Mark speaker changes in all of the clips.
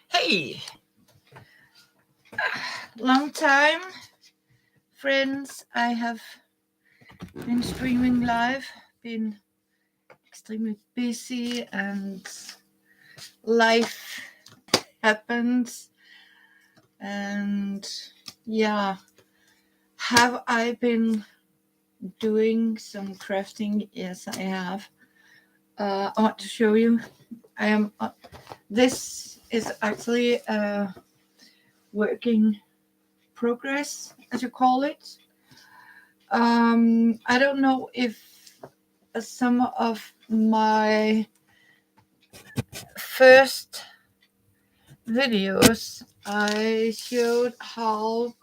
Speaker 1: Hey, long time, friends. I have been streaming live, been extremely busy, and life happens. And yeah, have I been doing some crafting? Yes, I have. I want to show you. I am. This is actually a working progress, as you call it. I don't know if some of my first videos I showed how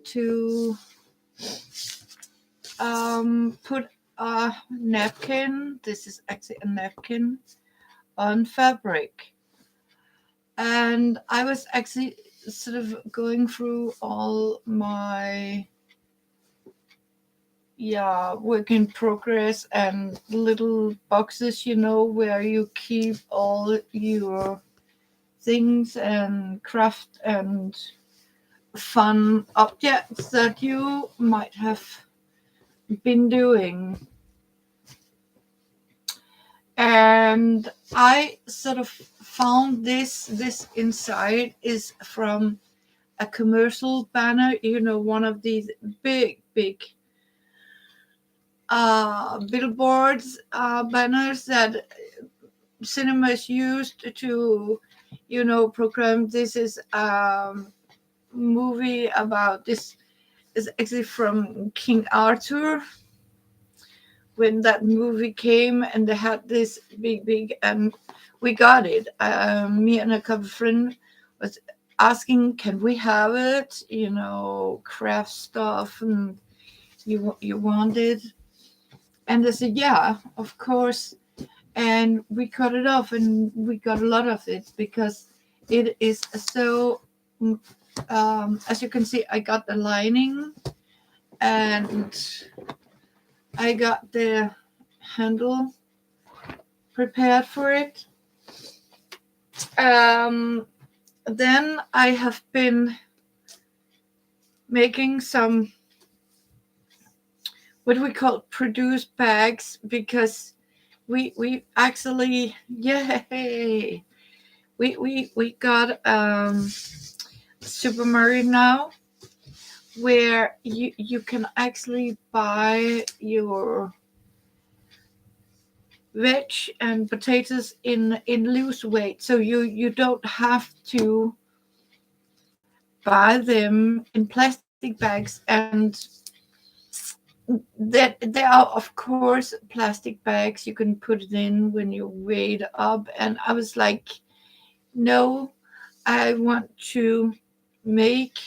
Speaker 1: to put a napkin. This is actually a napkin on fabric, and I was actually sort of going through all my work in progress and little boxes, where you keep all your things and craft and fun objects that you might have been doing. And I sort of found this inside is from a commercial banner, one of these big billboards, banners that cinemas used to program. This is movie about this is actually from King Arthur, when that movie came, and they had this big, and we got it. Me and a couple of friends was asking, can we have it? Craft stuff, and you want it? And they said, yeah, of course. And we cut it off, and we got a lot of it because it is so. As you can see, I got the lining, and I got the handle prepared for it. Then I have been making some what we call produced bags, because we actually, yay, we got supermarket now, where you can actually buy your veg and potatoes in loose weight, so you don't have to buy them in plastic bags. And that there are, of course, plastic bags you can put it in when you weigh it up. And I was like, no, I want to make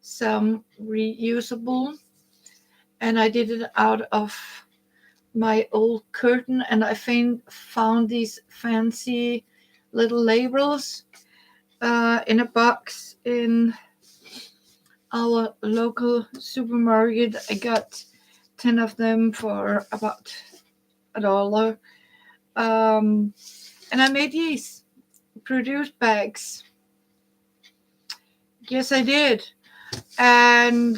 Speaker 1: some reusable. And I did it out of my old curtain, and I found these fancy little labels in a box in our local supermarket. I got 10 of them for about $1. And I made these produced bags. Yes, I did. And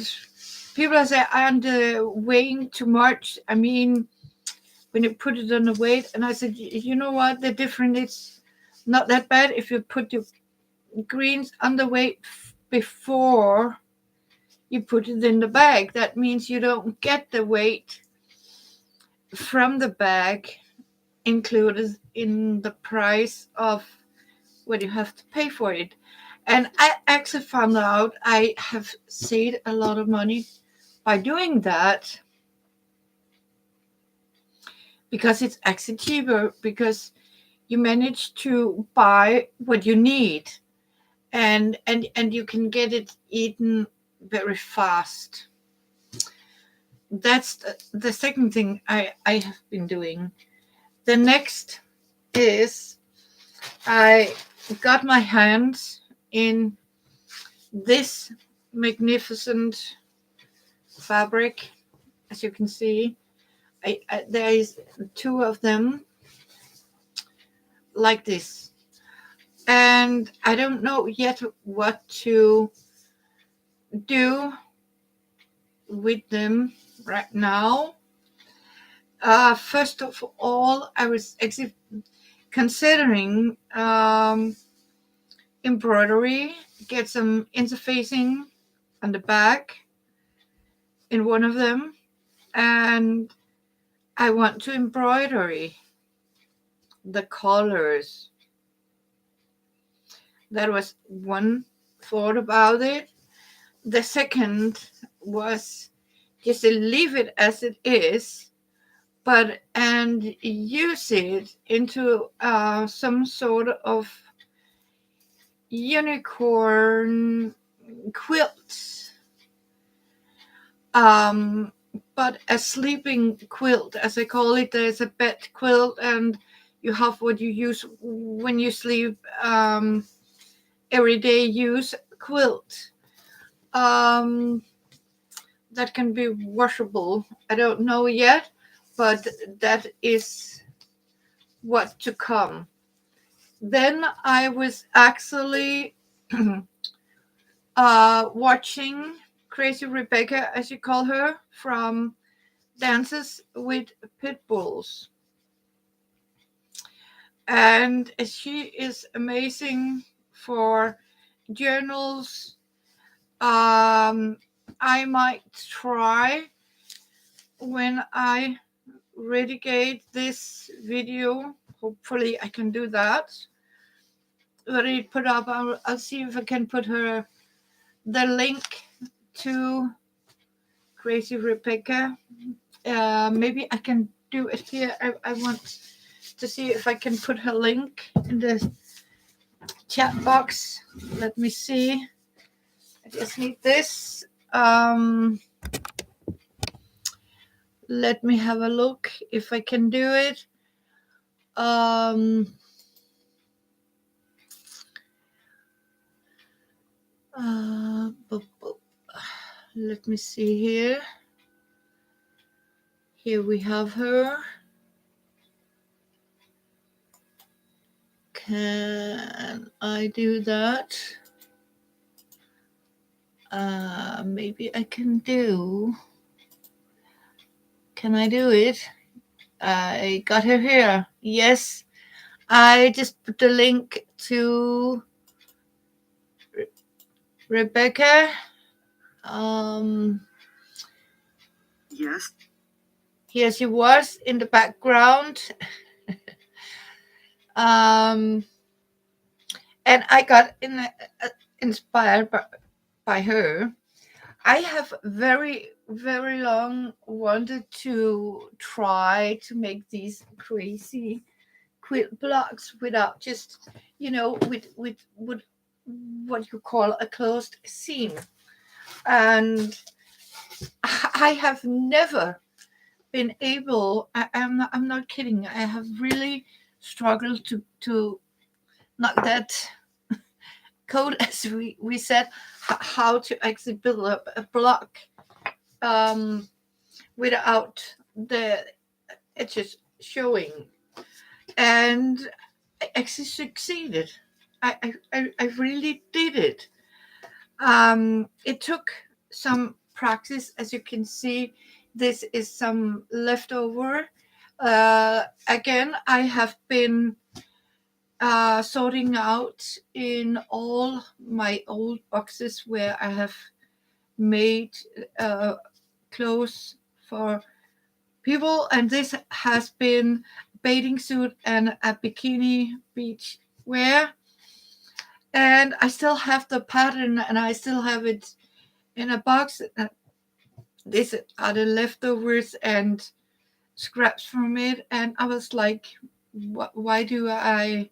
Speaker 1: people say I'm weighing too much. I mean, when you put it on the weight, and I said, you know what? The difference is not that bad if you put your greens on the weight before you put it in the bag. That means you don't get the weight from the bag included in the price of what you have to pay for it. And I actually found out I have saved a lot of money by doing that, because it's actually cheaper, because you manage to buy what you need, and you can get it eaten very fast. That's the second thing I have been doing. The next is I got my hands in this magnificent fabric. As you can see, there is two of them, like this. And I don't know yet what to do with them right now. First of all, I was actually considering embroidery, get some interfacing on the back in one of them, and I want to embroidery the colors. That was one thought about it. The second was just to leave it as it is, but and use it into some sort of unicorn quilt, um, but a sleeping quilt, as I call it. There's a bed quilt, and you have what you use when you sleep, everyday use quilt. Um, that can be washable. I don't know yet, but that is what to come. Then I was actually watching Crazy Rebecca, as you call her, from Dances with Pit Bulls. And she is amazing for journals. I might try when I redigate this video. Hopefully, I can do that. Already put up. I'll see if I can put the link to Crazy Rebecca. Maybe I can do it here. I want to see if I can put her link in the chat box. Let me see. I just need this. Let me have a look if I can do it. Um, let me see here. Here we have her. Can I do that? Maybe I can do. Can I do it? I got her here. Yes, I just put the link to Rebecca. Yes. Here she was in the background. And I got inspired by her. I have very long wanted to try to make these crazy quilt blocks without just, with what you call a closed seam. And I have never been able. I'm not kidding. I have really struggled to not that code as we said how to actually build up a block without the edges showing, and I actually succeeded. I really did it. It took some practice. As you can see, this is some leftover. Again, I have been sorting out in all my old boxes where I have made uh, clothes for people, and this has been bathing suit and a bikini beach wear. And I still have the pattern, and I still have it in a box. These are the leftovers and scraps from it, and I was like, why do I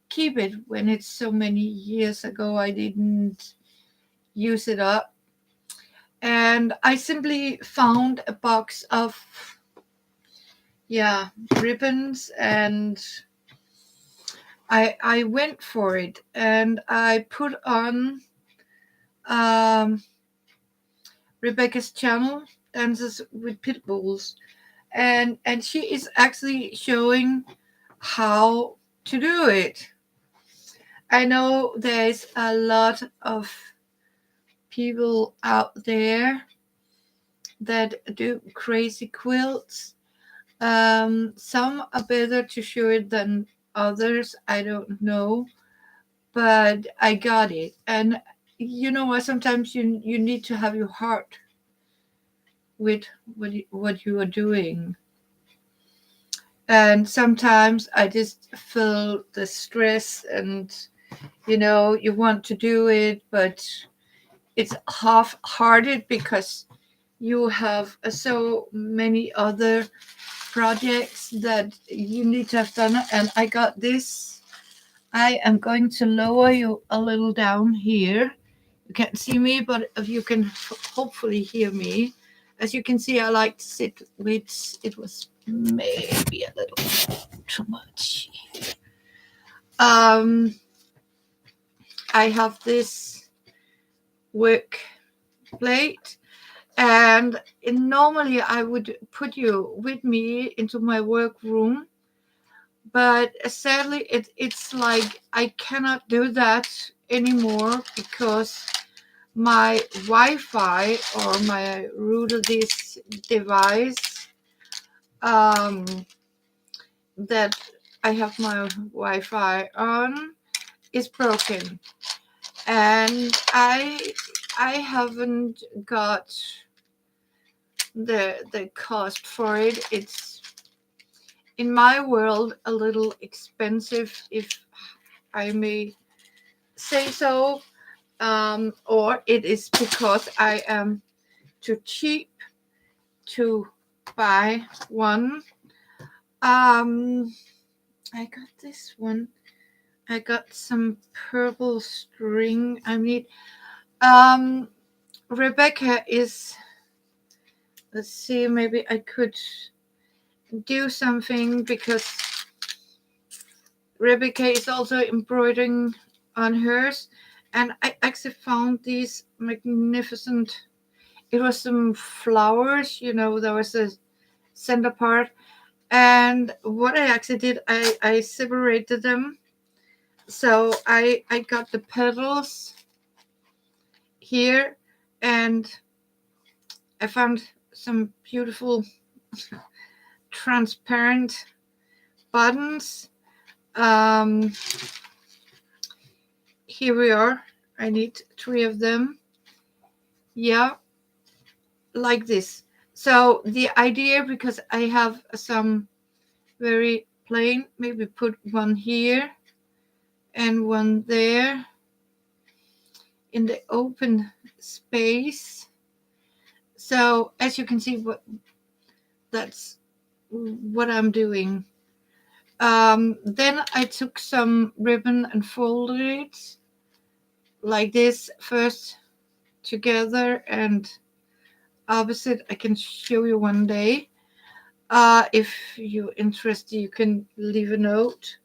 Speaker 1: keep it when it's so many years ago I didn't use it up? And I simply found a box of ribbons, and I went for it, and I put on um, Rebecca's channel, Dances with Pitbulls, and she is actually showing how to do it. I know there's a lot of people out there that do crazy quilts. Some are better to show it than others. I don't know, but I got it. And you know what? Sometimes you need to have your heart with what you are doing. And sometimes I just feel the stress, and you want to do it, but it's half-hearted because you have so many other projects that you need to have done. And I got this. I am going to lower you a little down here. You can't see me, but you can hopefully hear me. As you can see, I like to sit with, it was maybe a little too much. I have this work plate, and normally I would put you with me into my work room, but sadly it's like I cannot do that anymore because my Wi-Fi, or my root of this device, um, that I have my Wi-Fi on, is broken, and I haven't got the cost for it. It's, in my world, a little expensive, if I may say so, or it is because I am too cheap to buy one. I got this one. I got some purple string. I need. Um, Rebecca is. Let's see. Maybe I could do something because Rebecca is also embroidering on hers, and I actually found these magnificent. It was some flowers. There was a center part, and what I actually did, I separated them. So I got the petals here, and I found some beautiful transparent buttons. Um, Here we are. I need 3 of them. Yeah, like this. So the idea, because I have some very plain, maybe put one here and one there in the open space. So as you can see, that's what I'm doing. Then I took some ribbon and folded it like this, first together and opposite. I can show you one day. If you're interested, you can leave a note.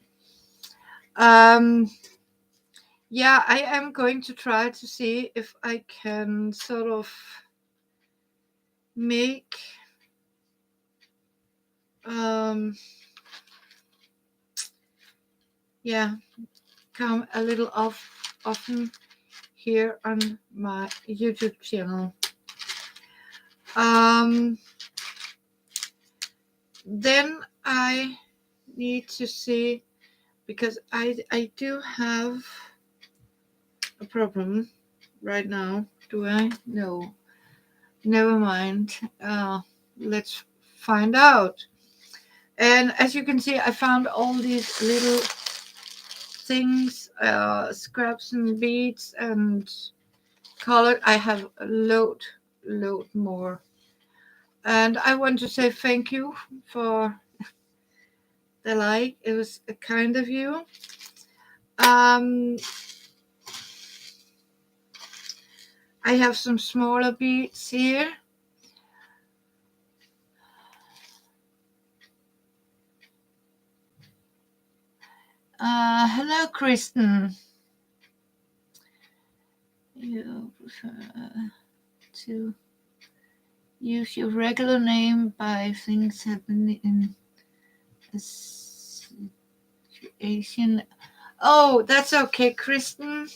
Speaker 1: Yeah, I am going to try to see if I can sort of make yeah, come a little often here on my YouTube channel. Then I need to see, because I do have a problem right now. Do I? No. Never mind. Let's find out. And as you can see, I found all these little things, scraps and beads and color. I have a load more. And I want to say thank you for the like. It was kind of you. I have some smaller beads here. Hello, Kristen. You prefer to use your regular name by things happening in a situation. Asian. Oh, that's okay, Kristen.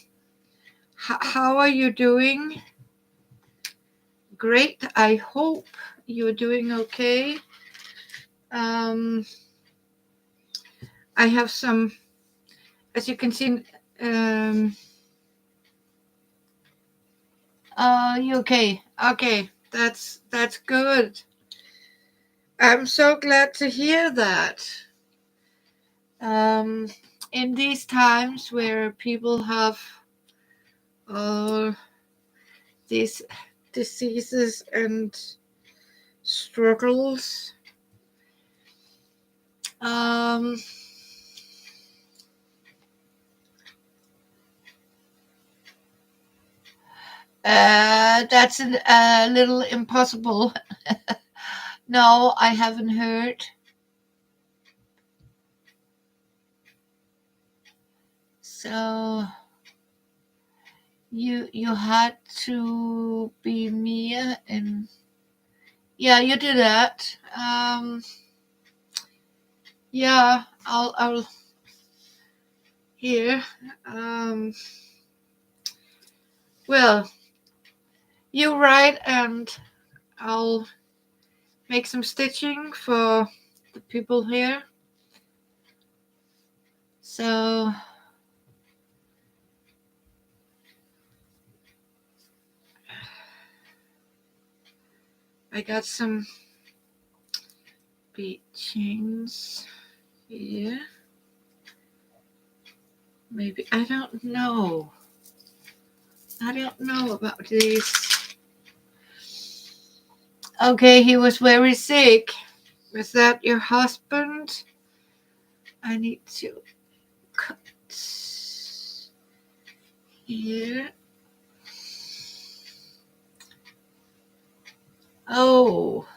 Speaker 1: How are you doing? Great. I hope you're doing okay. Um, I have some, as you can see. You okay? Okay, that's good. I'm so glad to hear that. Um, in these times where people have uh, these diseases and struggles, um, that's a little impossible. No, I haven't heard. So you had to be Mia, and yeah, you did that. Yeah, I'll here. Um, well, you write, and I'll make some stitching for the people here. So I got some bead chains here. Maybe I don't know. I don't know about these. Okay, he was very sick. Was that your husband? I need to cut here. Oh,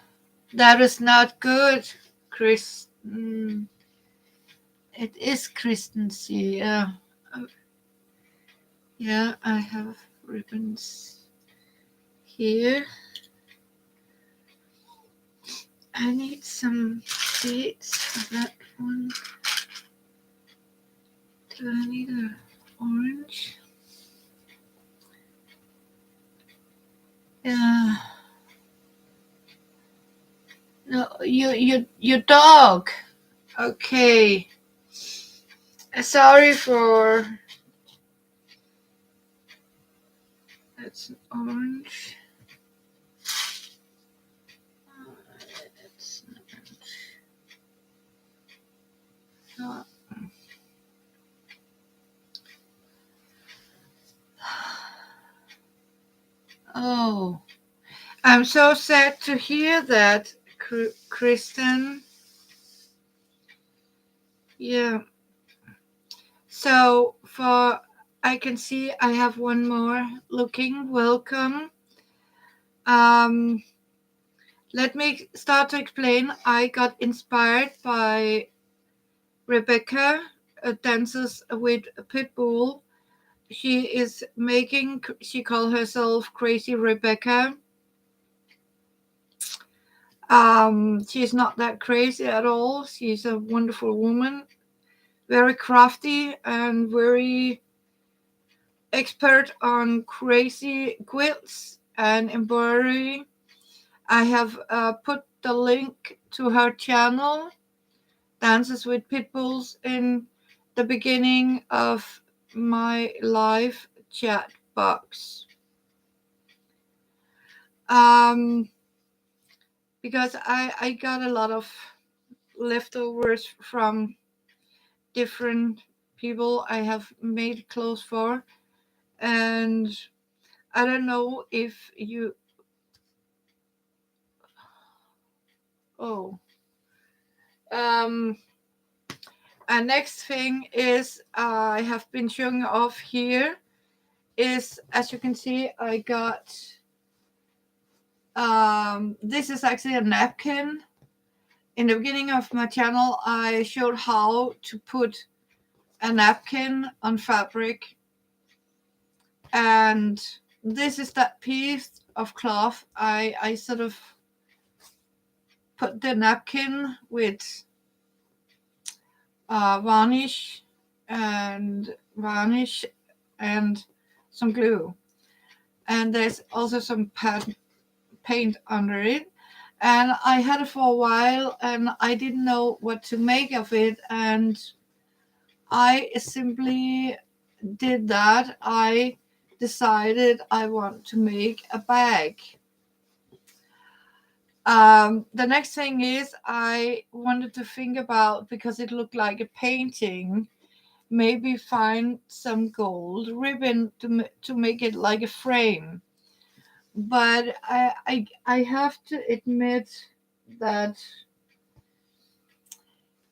Speaker 1: that is not good, Chris. It is Kristen's year. Yeah, I have ribbons here. I need some beads for that one. Do I need an orange? Yeah. No, your dog. Okay. Sorry for. That's an orange. It's not. Oh, I'm so sad to hear that, Kristen. Yeah. So I can see I have one more looking. Welcome. Um, Let me start to explain. I got inspired by Rebecca, dances with Pitbull. She is making. She calls herself Crazy Rebecca. She's not that crazy at all. She's a wonderful woman, very crafty and very expert on crazy quilts and embroidery. I have put the link to her channel, Dances with Pitbulls, in the beginning of my live chat box. Because I got a lot of leftovers from different people I have made clothes for, and I don't know if you. Oh, um, and next thing is I have been showing off here is, as you can see, I got. This is actually a napkin. In the beginning of my channel, I showed how to put a napkin on fabric, and this is that piece of cloth. I sort of put the napkin with varnish and varnish and some glue. And there's also some paint under it. And I had it for a while and I didn't know what to make of it. And I simply did that. I decided I want to make a bag. The next thing is I wanted to think about, because it looked like a painting, maybe find some gold ribbon to make it like a frame. But I have to admit that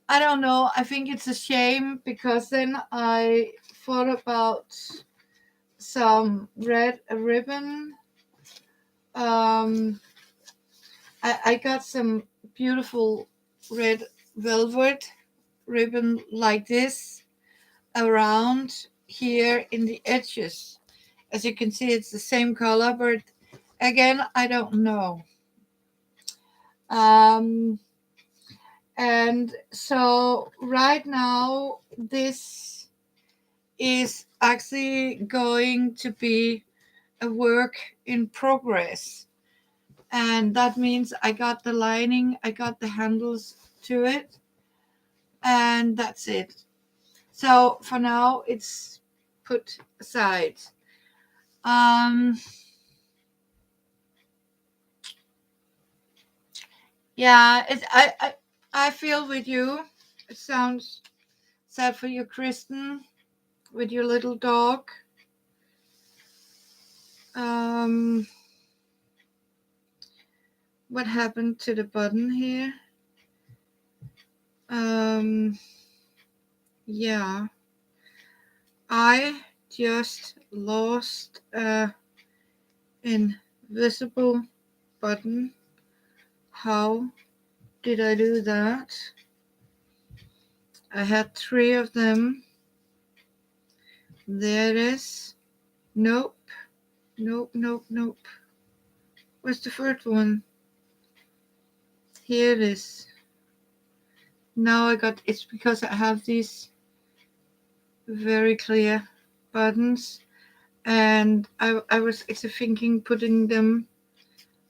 Speaker 1: I don't know. I think it's a shame, because then I thought about some red ribbon. Um, I got some beautiful red velvet ribbon like this around here in the edges. As you can see, it's the same color, but again, I don't know. Um, and so right now, this is actually going to be a work in progress. And that means I got the lining, I got the handles to it, and that's it. So for now, it's put aside. Um, yeah, I feel with you. It sounds sad for you, Kristen, with your little dog. Um, what happened to the button here? Um, yeah, I just lost a invisible button. How did I do that? I had 3 of them. There it is. Nope. Nope, nope, nope. Where's the third one? Here it is. Now I got, it's because I have these very clear buttons, and I was actually thinking putting them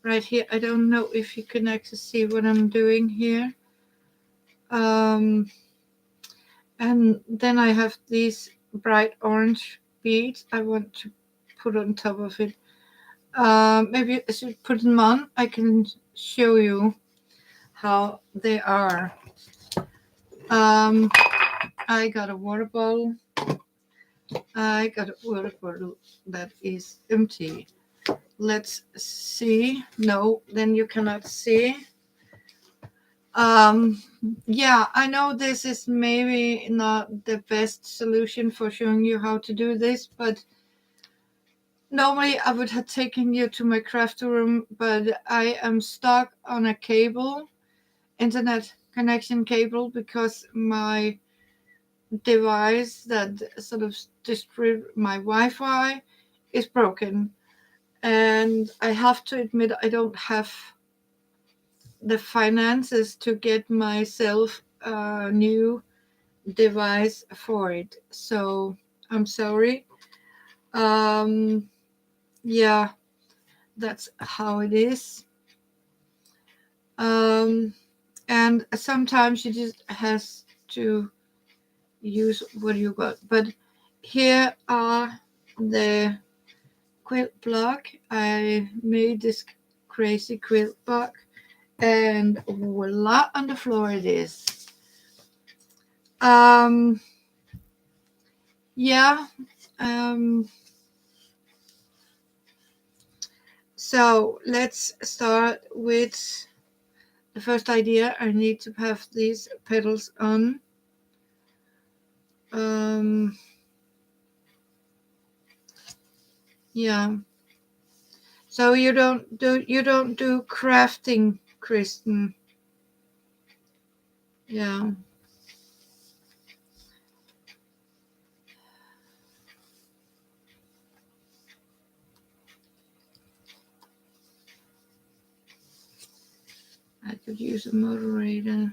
Speaker 1: right here. I don't know if you can actually see what I'm doing here. And then I have these bright orange beads I want to put on top of it. Maybe I should put them on. I can show you how they are. I got a water bottle. I got a water bottle that is empty. Let's see. No, then you cannot see. Um, yeah, I know this is maybe not the best solution for showing you how to do this, but normally I would have taken you to my craft room, but I am stuck on a cable, internet connection cable, because my device that sort of distributes my Wi-Fi is broken. And I have to admit, I don't have the finances to get myself a new device for it. So I'm sorry. Um, yeah, that's how it is. Um, and sometimes you just has to use what you got. But here are the quilt block. I made this crazy quilt block, and voila, on the floor it is. Um, yeah. Um, so let's start with the first idea. I need to have these petals on. Yeah. So you don't do crafting, Kristen. Yeah. I could use a moderator.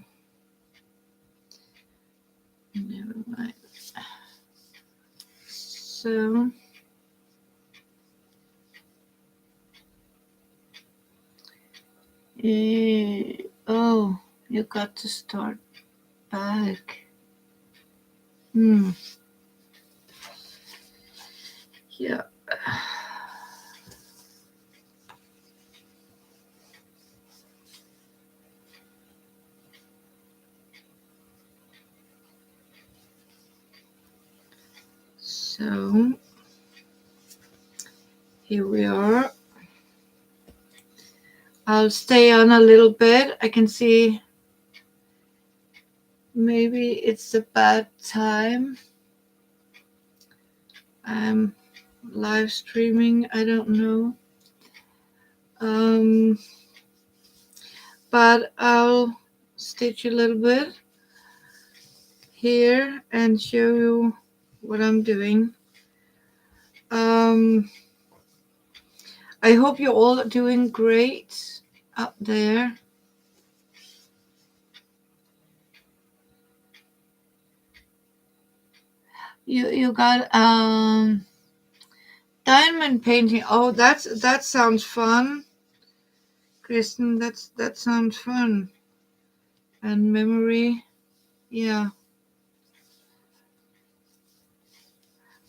Speaker 1: So oh, you got to start back. Yeah. So here we are. I'll stay on a little bit. I can see maybe it's a bad time. I'm live streaming. I don't know. But I'll stitch a little bit here and show you what I'm doing. I hope you're all doing great up there. You got diamond painting. Oh, that sounds fun, Kristen. That sounds fun. And memory, yeah.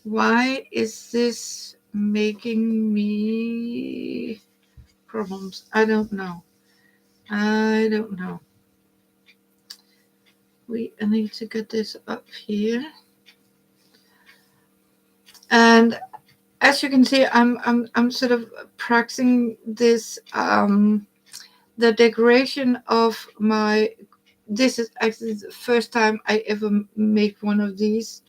Speaker 1: Why is this making me problems? I don't know. I need to get this up here. And as you can see, I'm sort of practicing this the decoration of my. This is actually the first time I ever make one of these.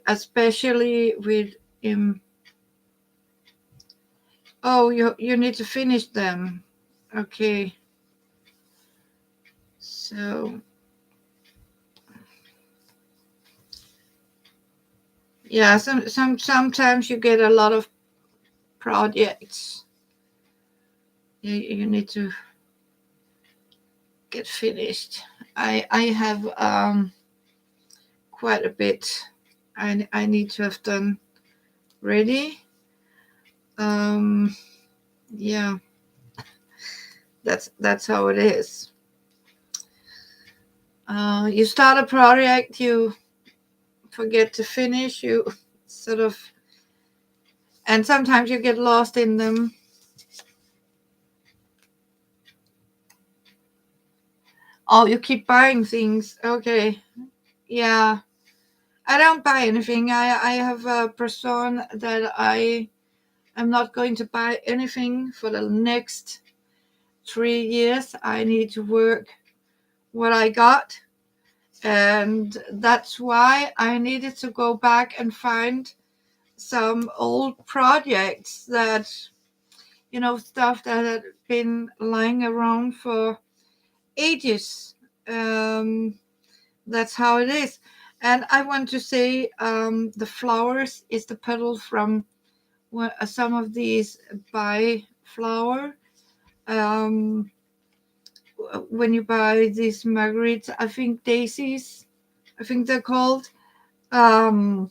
Speaker 1: Especially with oh, you need to finish them. Okay. So yeah, sometimes you get a lot of projects. You need to get finished. I have quite a bit. I need to have done ready. Yeah, that's how it is. You start a project, you forget to finish, you sort of, and sometimes you get lost in them. Oh, you keep buying things. Okay. Yeah. I don't buy anything. I have a person that I am not going to buy anything for the next 3 years. I need to work what I got. And that's why I needed to go back and find some old projects that, stuff that had been lying around for ages. That's how it is. And I want to say the flowers is the petal from some of these by flower. Um, when you buy these marguerites, I think daisies, I think they're called. Um,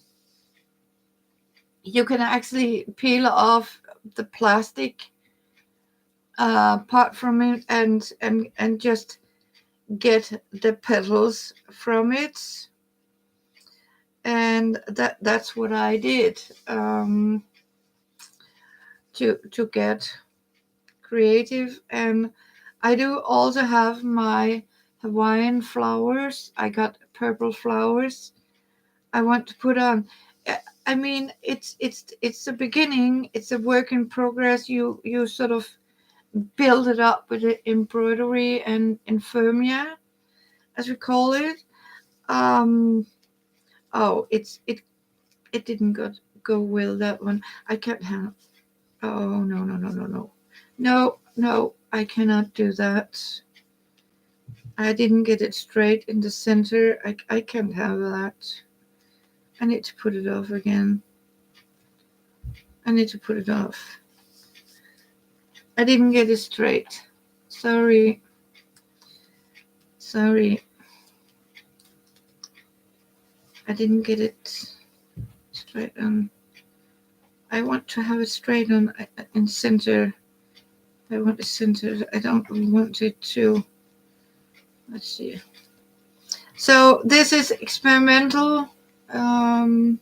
Speaker 1: you can actually peel off the plastic part from it and just get the petals from it. And that's what I did to get creative. And I do also have my Hawaiian flowers. I got purple flowers I want to put on. I mean, it's the beginning. It's a work in progress. You sort of build it up with the embroidery and infirmia, as we call it. Oh, it didn't go well, that one. I can't have. Oh, no, I cannot do that. I didn't get it straight in the center. I can't have that. I need to put it off again. I need to put it off. I didn't get it straight. Sorry. I didn't get it straight on. I want to have it straight on in center. I want it centered. I don't want it to. Let's see. So this is experimental. And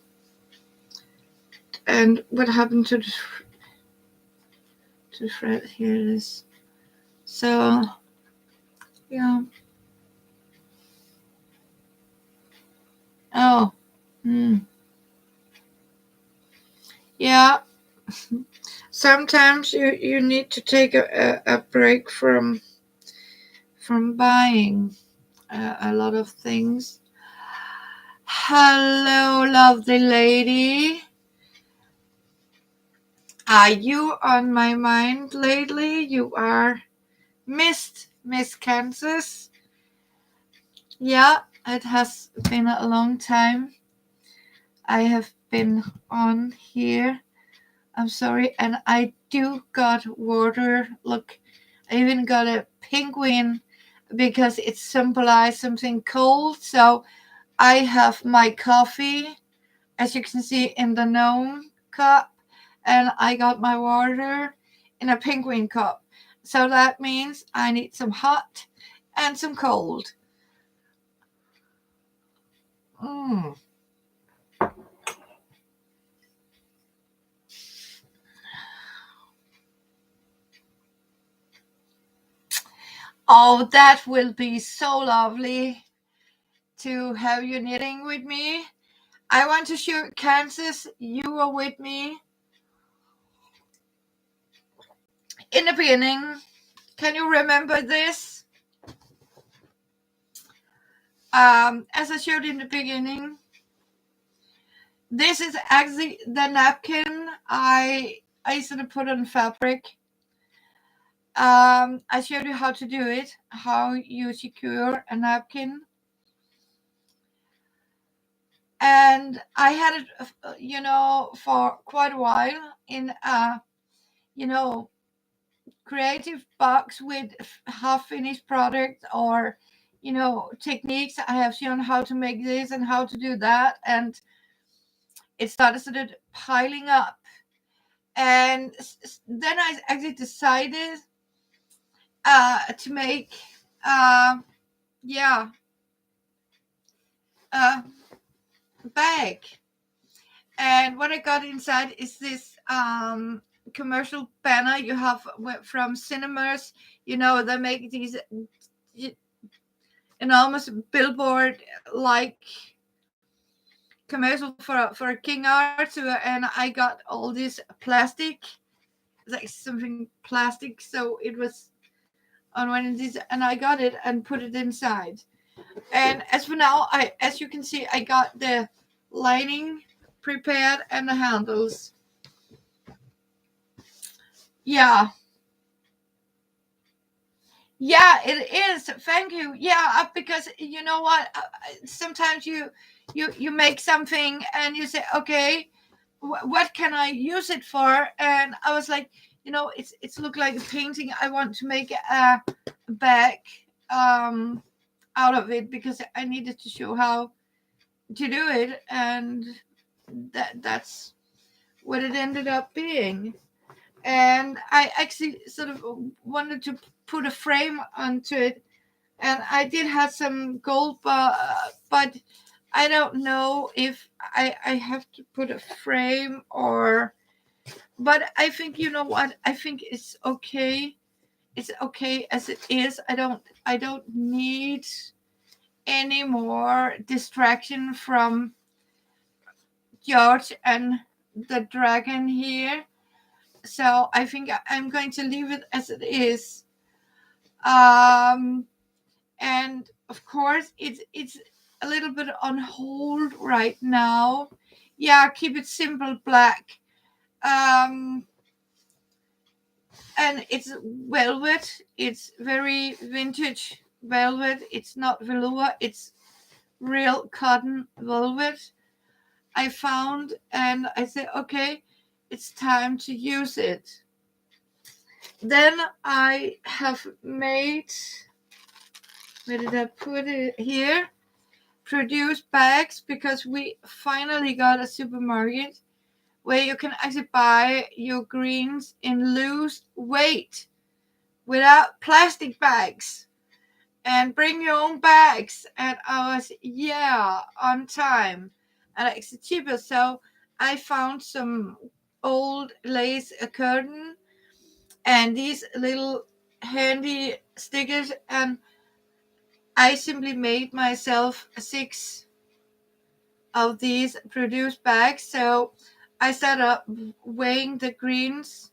Speaker 1: what happened to the thread? Here it is. So yeah. Oh. Yeah. Sometimes you need to take a break from buying a lot of things. Hello, lovely lady. Are you on my mind lately? You are Miss Kansas. Yeah, it has been a long time. I have been on here. I'm sorry, and I do got water. Look, I even got a penguin because it symbolized something cold. So I have my coffee, as you can see, in the gnome cup, and I got my water in a penguin cup. So that means I need some hot and some cold. Mm. Oh, that will be so lovely to have you knitting with me. I want to show Kansas you were with me in the beginning. Can you remember this? As I showed in the beginning, this is actually the napkin I used to put on fabric. I showed you how to do it, how you secure a napkin. And I had it, for quite a while in a, creative box with half-finished product or, techniques. I have shown how to make this and how to do that. And it started sort of piling up. And then I actually decided to make, yeah, a bag. And what I got inside is this commercial banner you have from cinemas. They make these enormous billboard like commercial for King Arthur, and I got all this plastic, like something plastic. So it was on one of these, and I got it and put it inside. And as for now, as you can see, I got the lining prepared and the handles. Yeah. Yeah, it is. Thank you. Yeah, because you know what? Sometimes you make something and you say, okay, what can I use it for? And I was like, it's look like a painting. I want to make a bag out of it because I needed to show how to do it, and that's what it ended up being. And I actually sort of wanted to put a frame onto it, and I did have some gold, but I don't know if I have to put a frame or. But I think, you know what? I think it's okay. It's okay as it is. I don't need any more distraction from George and the dragon here. So I think I'm going to leave it as it is. And of course, it's a little bit on hold right now. Yeah, keep it simple, black. Um, and it's velvet. It's very vintage velvet. It's not velour. It's real cotton velvet. I found, and I said, okay, it's time to use it. Then I have made, where did I put it? Here, produce bags because we finally got a supermarket where you can actually buy your greens in loose weight without plastic bags and bring your own bags. And I was, yeah, on time. And it's cheaper. So I found some old lace curtain and these little handy stickers, and I simply made myself 6 of these produce bags. So I started up weighing the greens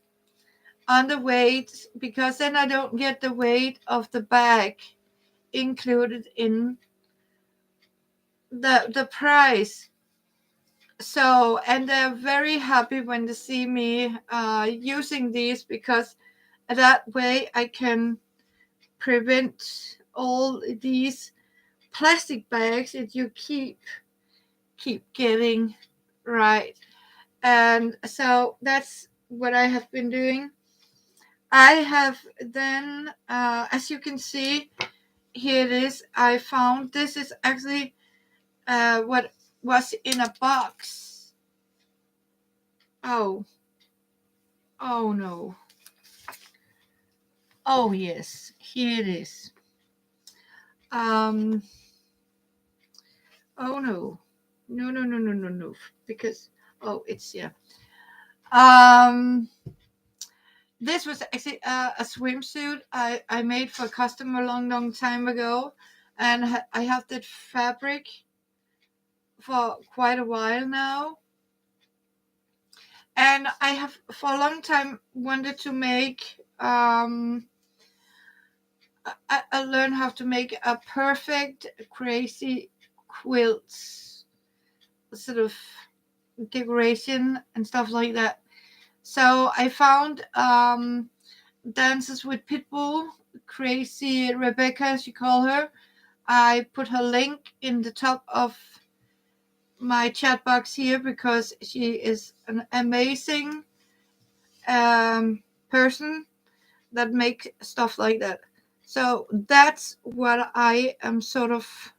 Speaker 1: on the weight because then I don't get the weight of the bag included in the price. So, and they're very happy when they see me using these, because that way I can prevent all these plastic bags that you keep getting, right? And so that's what I have been doing. I have then, as you can see, here it is. I found this is actually what was in a box. Oh, oh no. Oh yes, here it is. Um, oh no, no, because it's here. Um, this was actually a swimsuit I made for a customer a long time ago, and I have that fabric for quite a while now. And I have for a long time wanted to make I learned how to make a perfect crazy quilt sort of decoration and stuff like that. So I found Dances with Pitbull, Crazy Rebecca, as you call her. I put her link in the top of my chat box here because she is an amazing person that makes stuff like that. So that's what I am sort of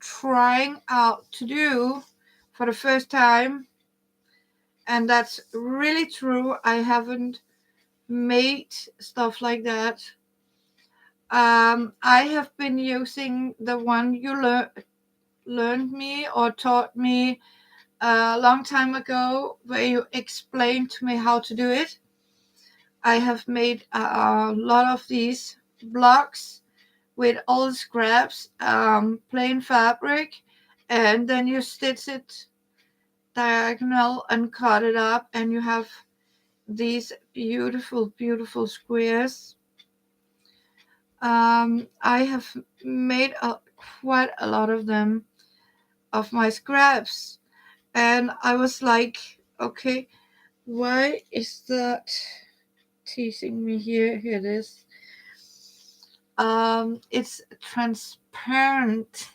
Speaker 1: trying out to do for the first time. And that's really true. I haven't made stuff like that. I have been using the one you learned me or taught me a long time ago, where you explained to me how to do it. I have made a lot of these blocks with all the scraps, plain fabric, and then you stitch it diagonal and cut it up, and you have these beautiful squares. I have made quite a lot of them, of my scraps, and I was like, okay, why is that teasing me here? Here it is. It's transparent.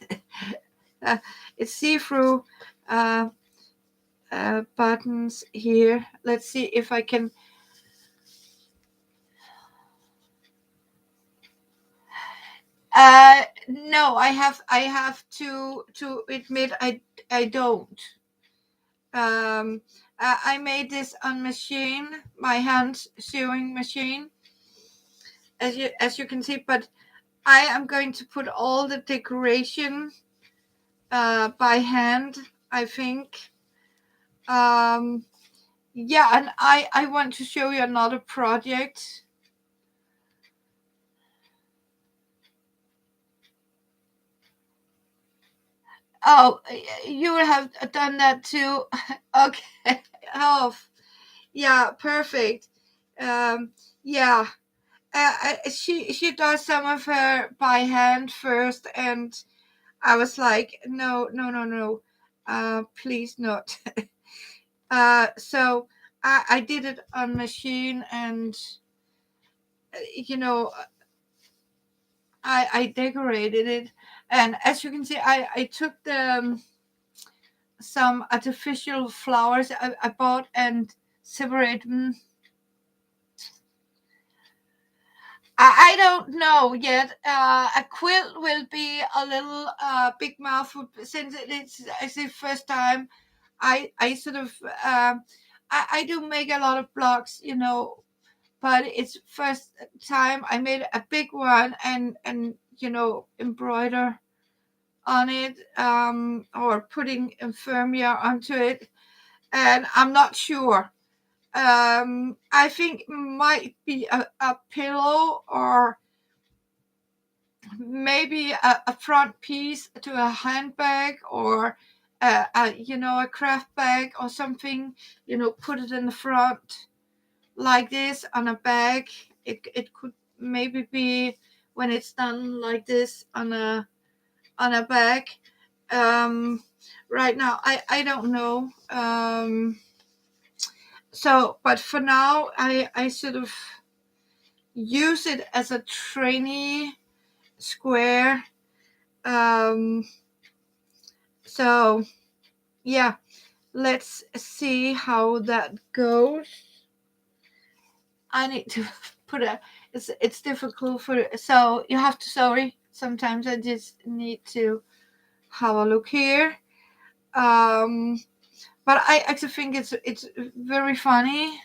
Speaker 1: It's see-through buttons here. Let's see if I can. No, I have to admit I don't. I made this on machine, my hand sewing machine, as you can see. But I am going to put all the decoration by hand, I think. Yeah, and I want to show you another project. Oh, you have done that too. Okay. Oh, yeah, perfect. Um, yeah. She does some of her by hand first, and I was like, no, please not. So I did it on machine, and you know, I decorated it, and as you can see, I took some artificial flowers I bought and separated them. I don't know yet. A quilt will be a little big mouth since it's the first time I sort of I do make a lot of blogs, but it's first time I made a big one and embroider on it, or putting infirmia onto it, and I'm not sure. I think might be a pillow, or maybe a front piece to a handbag, or a craft bag or something. Put it in the front like this on a bag. It could maybe be, when it's done like this, on a bag. um right now I don't know. So, but for now I sort of use it as a trainee square. um so yeah, let's see how that goes. I need to put a it's difficult for, so you have to, sorry, sometimes I just need to have a look here. um but I actually think it's very funny.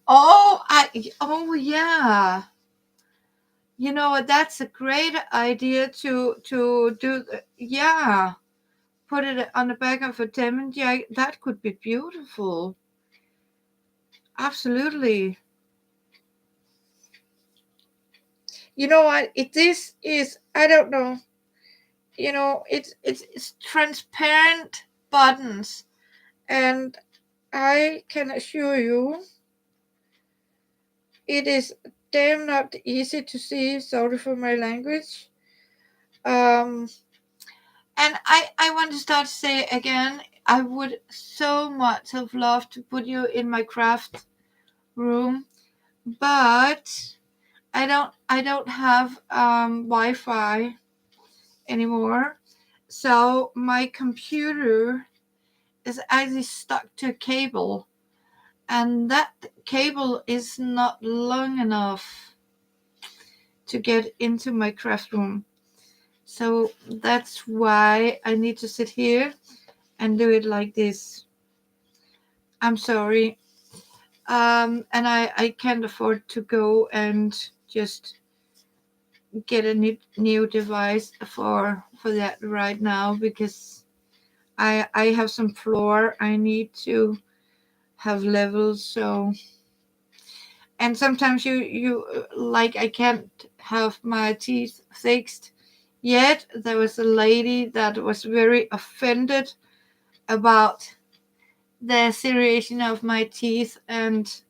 Speaker 1: Oh yeah, that's a great idea to do. Yeah, put it on the back of a diamond. Yeah, that could be beautiful. Absolutely. You know what? This is, I don't know. It's transparent buttons, and I can assure you, it is damn not easy to see. Sorry for my language. Um, and I want to start to say again, I would so much have loved to put you in my craft room, but I don't have Wi-Fi anymore. So my computer is actually stuck to a cable, and that cable is not long enough to get into my craft room. So that's why I need to sit here and do it like this. I'm sorry. And I can't afford to go and just get a new device for that right now, because I have some floor I need to have levels. So, and sometimes you like, I can't have my teeth fixed yet. There was a lady that was very offended about the serration of my teeth, and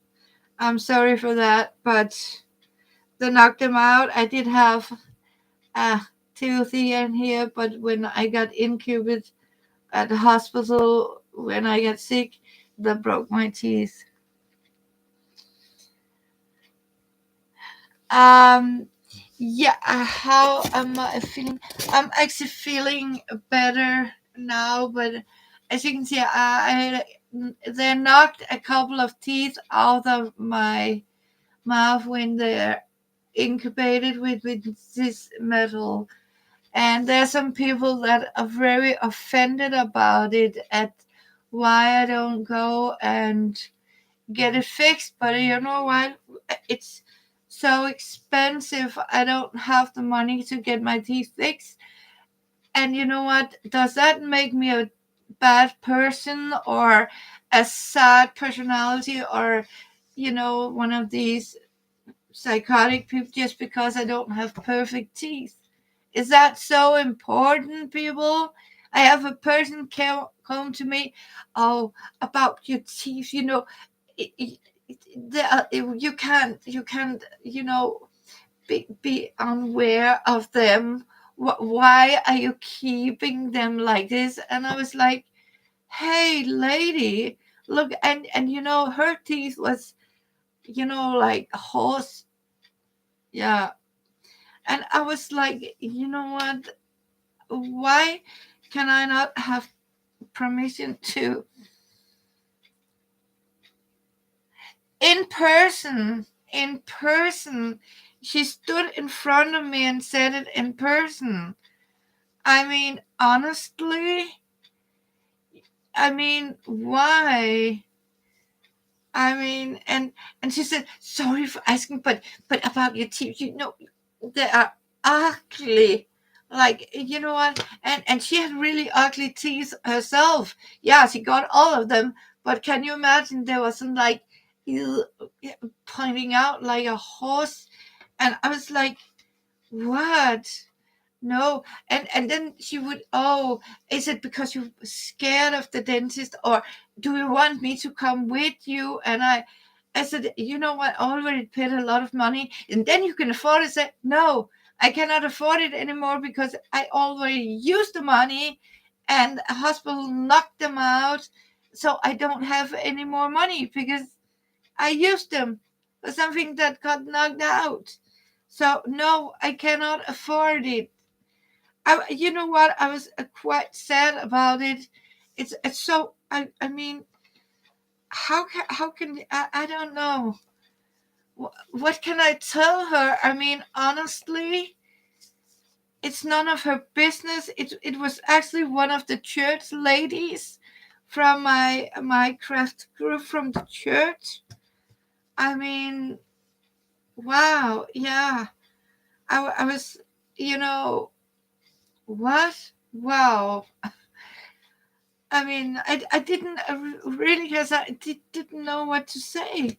Speaker 1: I'm sorry for that, but they knocked them out. I did have a tooth in here, but when I got incubated at the hospital, when I got sick, they broke my teeth. Um, yeah, how am I feeling? I'm actually feeling better now, but as you can see, they knocked a couple of teeth out of my mouth when they're incubated with this metal. And there's some people that are very offended about it, at why I don't go and get it fixed. But you know what? It's so expensive. I don't have the money to get my teeth fixed. And you know what? Does that make me a bad person, or a sad personality, or one of these psychotic people, just because I don't have perfect teeth? Is that so important, people? I have a person come to me, oh, about your teeth. It, it, you can't be unaware of them. Why are you keeping them like this? And I was like, hey, lady, look, and her teeth was like a horse. Yeah. And I was like, you know what? Why can I not have permission to? in person, in person. She stood in front of me and said it in person. I mean, honestly, I mean, why? I mean, and she said, "Sorry for asking, but about your teeth, they are ugly. Like, you know what? And she had really ugly teeth herself. Yeah, she got all of them. But can you imagine there was some like, ew, pointing out like a horse, and I was like, what? No, and then she would, oh, is it because you're scared of the dentist, or do you want me to come with you? And I said, you know what, I already paid a lot of money, and then you can afford it. I said, no, I cannot afford it anymore because I already used the money, and a hospital knocked them out, so I don't have any more money because I used them for something that got knocked out. So no, I cannot afford it. You know what? I was quite sad about it. It's so. I mean, how can I don't know. What can I tell her? I mean, honestly, it's none of her business. It was actually one of the church ladies from my craft group from the church. I mean, wow, yeah. I was, you know, what? Wow. I mean, I didn't really, because didn't know what to say.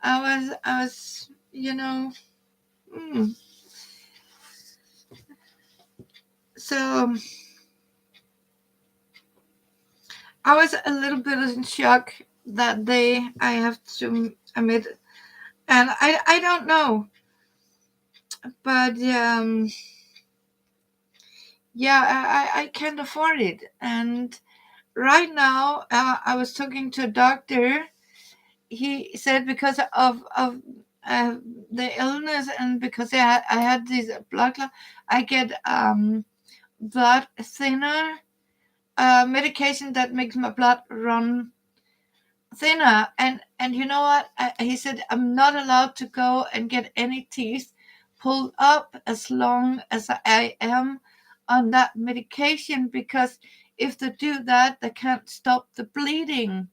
Speaker 1: I was, mm. So I was a little bit in shock that day, I have to admit. And I don't know, but yeah, I can't afford it. And right now, I was talking to a doctor. He said because of uh, the illness, and because I had this blood clot, I get blood thinner, medication that makes my blood run thinner. And you know what? He said I'm not allowed to go and get any teeth pulled up as long as I am on that medication, because if they do that, they can't stop the bleeding.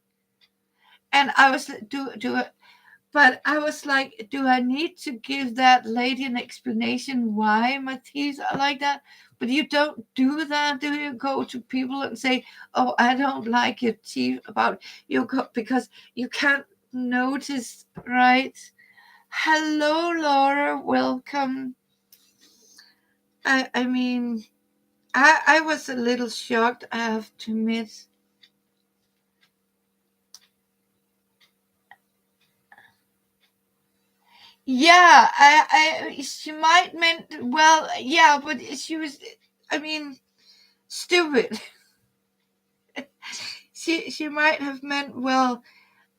Speaker 1: And I was do But I was like, do I need to give that lady an explanation why my teeth are like that? But you don't do that, do you? Go to people and say, oh, I don't like your teeth about because you can't notice, right? Hello, Laura. Welcome. I mean, I was a little shocked, I have to admit. Yeah, she might meant well, yeah, but she was, I mean, stupid. She might have meant well,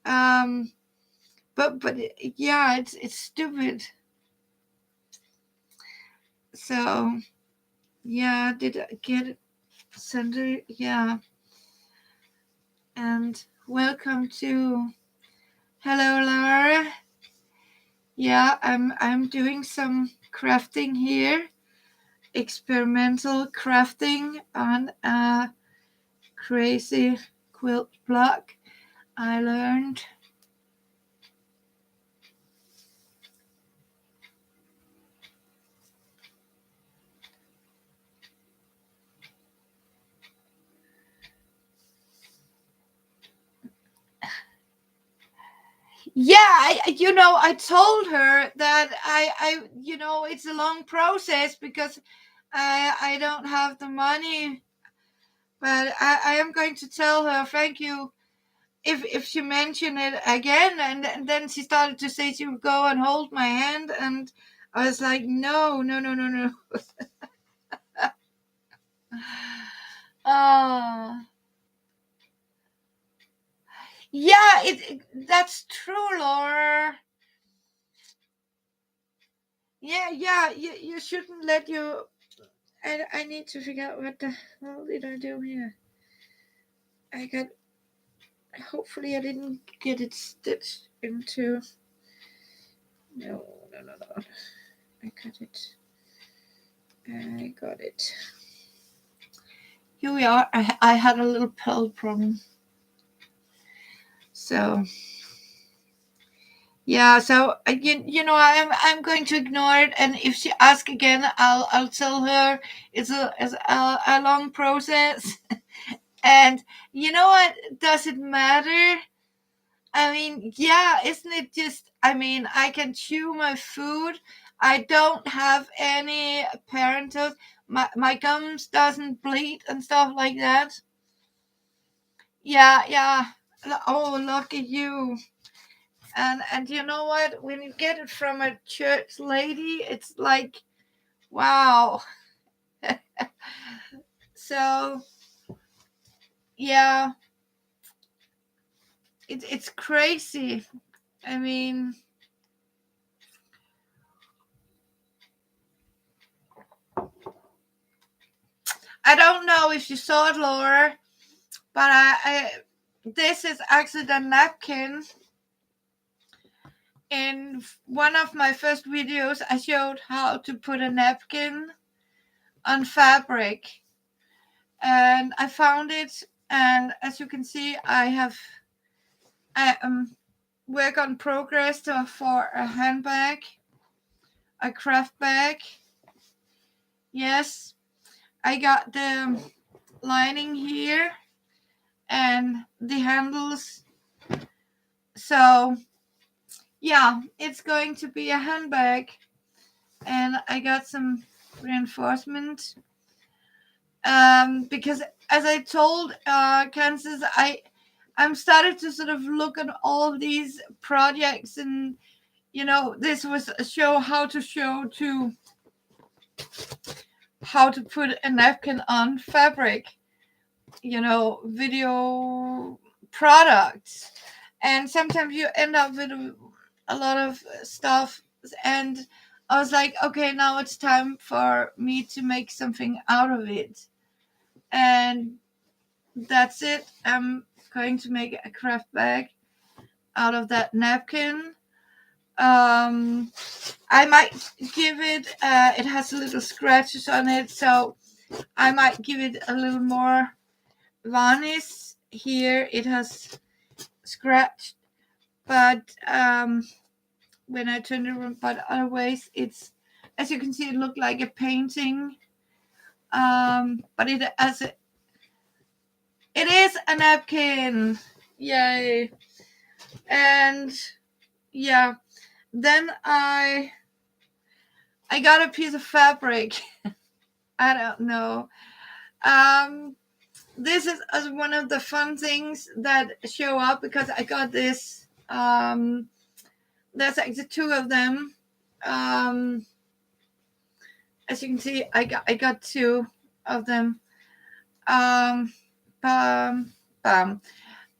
Speaker 1: um, but yeah, it's stupid. So yeah, did I get it? Sender? Yeah, and welcome to hello, Laura. Yeah, I'm doing some crafting here, experimental crafting on a crazy quilt block I learned. Yeah, I told her that it's a long process because I don't have the money, but I am going to tell her thank you if she mentioned it again. And then she started to say she would go and hold my hand, and I was like, no, no, no, no, no. Oh, yeah, that's true, Laura. Yeah, yeah, you shouldn't let you. I need to figure out what the hell did I do here. I got hopefully I didn't get it stitched into. No. I got it. I got it. Here we are. I had a little pearl problem. So yeah, so I'm going to ignore it, and if she asks again, I'll tell her it's a long process. And you know what? Does it matter? I mean, yeah, isn't it just? I mean, I can chew my food. I don't have any parental. My gums doesn't bleed and stuff like that. Yeah, yeah. Oh, lucky you. And you know what? When you get it from a church lady, it's like, wow. So yeah, it's crazy. I mean, I don't know if you saw it, Laura, but I this is actually the napkin. In one of my first videos, I showed how to put a napkin on fabric, and I found it. And as you can see, I work on progress for a handbag, a craft bag. Yes, I got the lining here and the handles. So yeah, it's going to be a handbag, and I got some reinforcement. Because as I told Kansas, I'm started to sort of look at all these projects, and this was a show how to put a napkin on fabric, video products. And sometimes you end up with a lot of stuff. And I was like, okay, now it's time for me to make something out of it. And that's it. I'm going to make a craft bag out of that napkin. I might give it, it has little scratches on it, so I might give it a little more varnish. Here it has scratched, but when I turn it around, but otherwise it's, as you can see, it looked like a painting. But it is a napkin. Yay. And yeah, then I got a piece of fabric. I don't know. Um, this is one of the fun things that show up because I got this. There's actually two of them. Um, as you can see, I got two of them. Um, bam, bam.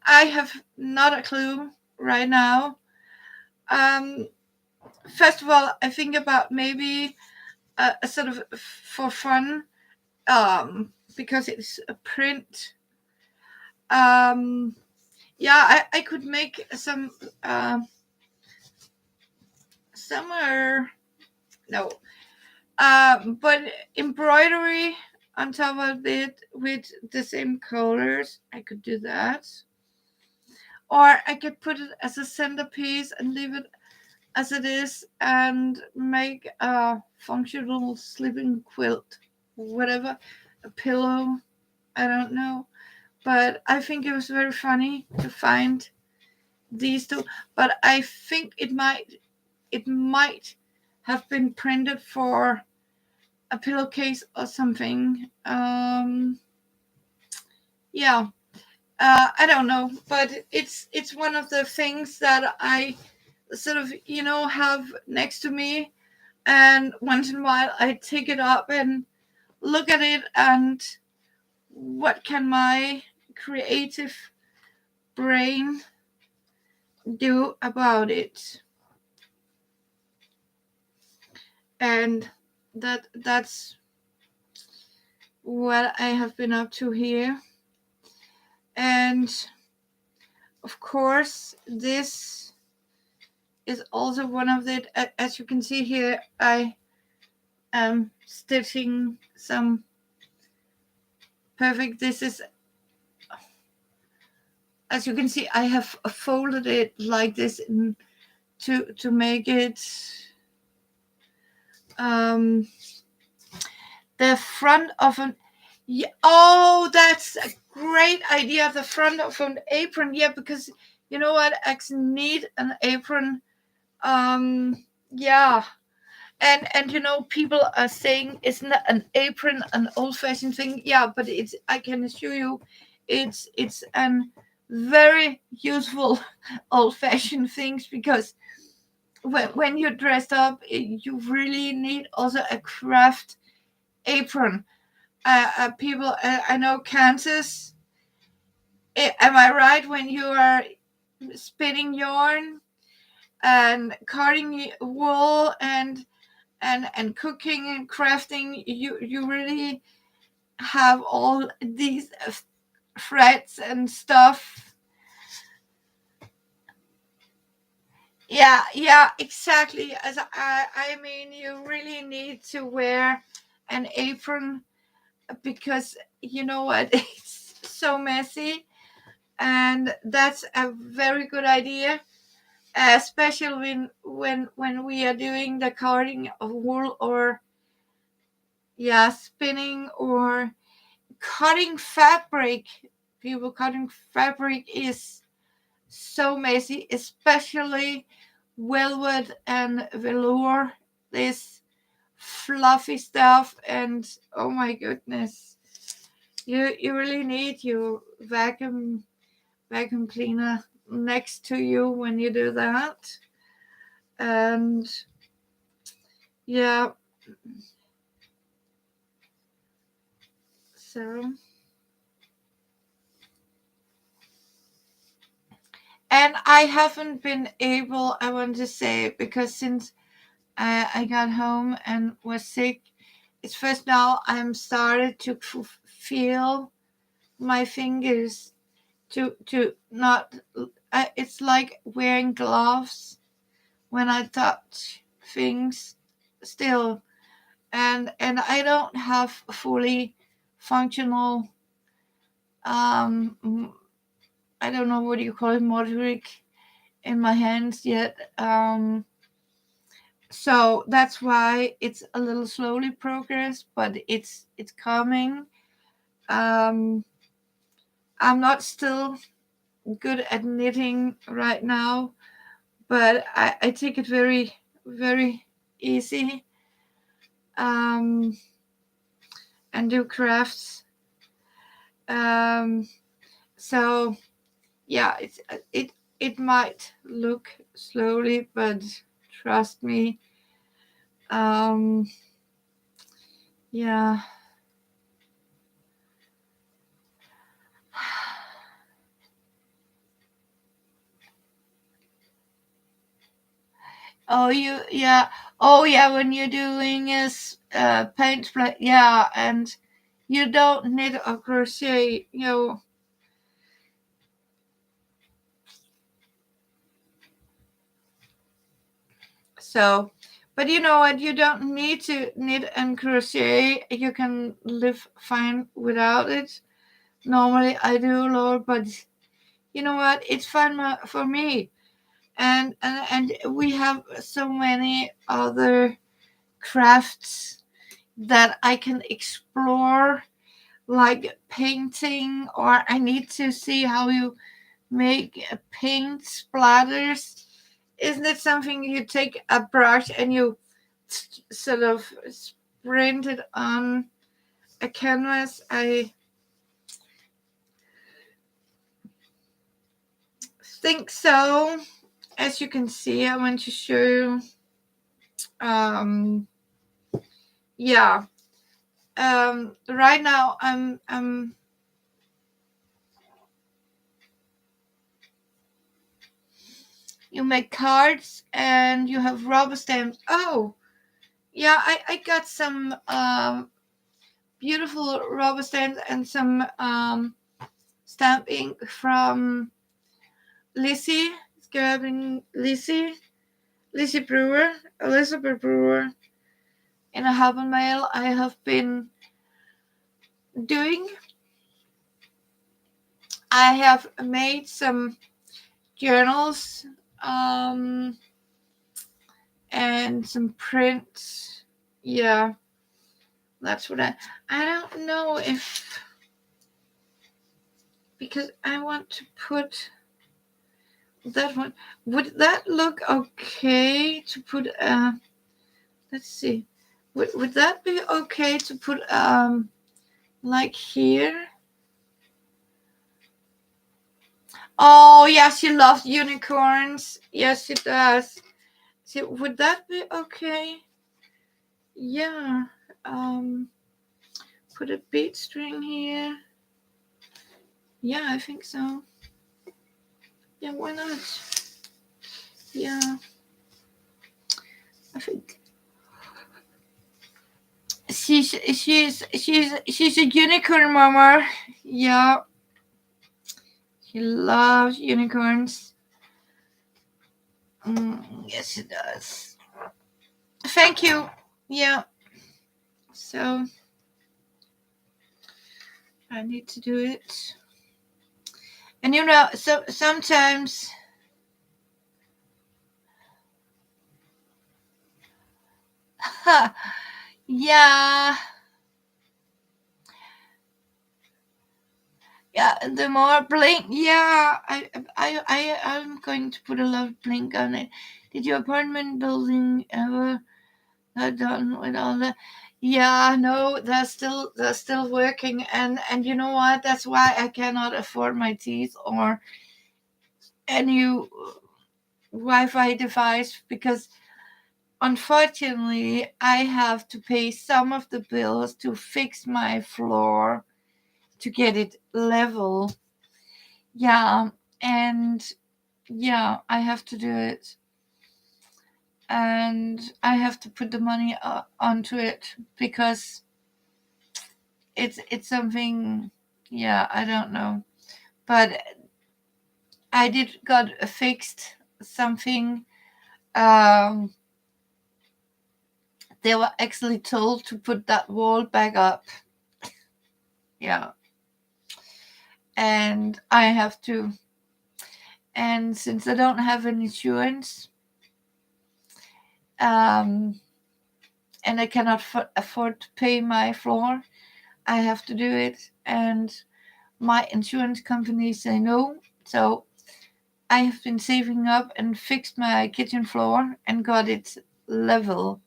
Speaker 1: I have not a clue right now. Um, First of all, I think about maybe a sort of for fun, because it's a print. Yeah, I could make some summer, no, but embroidery on top of it with the same colors. I could do that, or I could put it as a centerpiece and leave it as it is and make a functional sleeping quilt, whatever, a pillow. I don't know, but I think it was very funny to find these two. But I think it might have been printed for a pillowcase or something. Yeah, I don't know, but it's one of the things that I sort of have next to me, and once in a while I take it up and look at it, and what can my creative brain do about it? And that's what I have been up to here. And of course, this is also one of the, as you can see here, I am stitching some perfect. This is, as you can see, I have folded it like this to make it um the front of an, yeah, oh, that's a great idea, the front of an apron. Yeah, because you know what, I need an apron. Yeah, and people are saying, isn't an apron an old-fashioned thing? Yeah, but it's, I can assure you, it's an very useful old-fashioned things, because when you're dressed up, you really need also a craft apron. People, I know Kansas. Am I right? When you are spinning yarn and carding wool and cooking and crafting, you really have all these threads and stuff. Yeah, yeah, exactly. As I mean, you really need to wear an apron, because you know what, it's so messy, and that's a very good idea, especially when we are doing the carding of wool, or yeah, spinning or cutting fabric. People, cutting fabric is so messy, especially velvet and velour, this fluffy stuff. And oh my goodness, you really need your vacuum cleaner next to you when you do that. And yeah, so, and I haven't been able, I want to say, because since I got home and was sick, it's first now I'm started to feel my fingers, to not, it's like wearing gloves when I touch things still. And I don't have fully functional, um I don't know what you call it, motoric in my hands yet. So that's why it's a little slowly progress, but it's coming. um I'm not still good at knitting right now, but I take it very, very easy, um and do crafts. So yeah, it might look slowly, but trust me. um yeah. Oh, yeah. Oh, yeah. When you're doing is paint spray, yeah, and you don't knit or crochet, So, but you know what? You don't need to knit and crochet. You can live fine without it. Normally, I do, Lord, but you know what? It's fine for me. And we have so many other crafts that I can explore, like painting, or I need to see how you make paint splatters. Isn't it something you take a brush and you sort of sprint it on a canvas? I think so. As you can see, I want to show you. Um, yeah. Right now, you make cards and you have rubber stamps. Oh, yeah. I got some beautiful rubber stamps and some stamp ink from Lizzie is grabbing Lizzie Brewer, Elizabeth Brewer. In a Happen Mail, I have been doing. I have made some journals and some prints. Yeah, that's what I don't know if, because I want to put that one. Would that look okay to put let's see. Would that be okay to put like here? Oh yeah, she loves unicorns. Yes, she does. So would that be okay? Yeah. Um Put a bead string here. Yeah, I think so. Yeah, why not? Yeah. I think she's a unicorn mama. Yeah. She loves unicorns. Yes, she does. Thank you. Yeah. So I need to do it. And so sometimes, yeah, yeah. The more blink, yeah. I'm going to put a lot of blink on it. Did your apartment building ever done with all that? Yeah, no, they're still working, and you know what? That's why I cannot afford my teeth or any Wi-Fi device, because unfortunately I have to pay some of the bills to fix my floor to get it level. Yeah, and yeah, I have to do it, and I have to put the money onto it because it's something. Yeah, I don't know, but I did got fixed something. Um, they were actually told to put that wall back up. Yeah, and I have to. And since I don't have an insurance, um, and I cannot afford to pay my floor, I have to do it. And my insurance company say no. So I have been saving up and fixed my kitchen floor and got it level.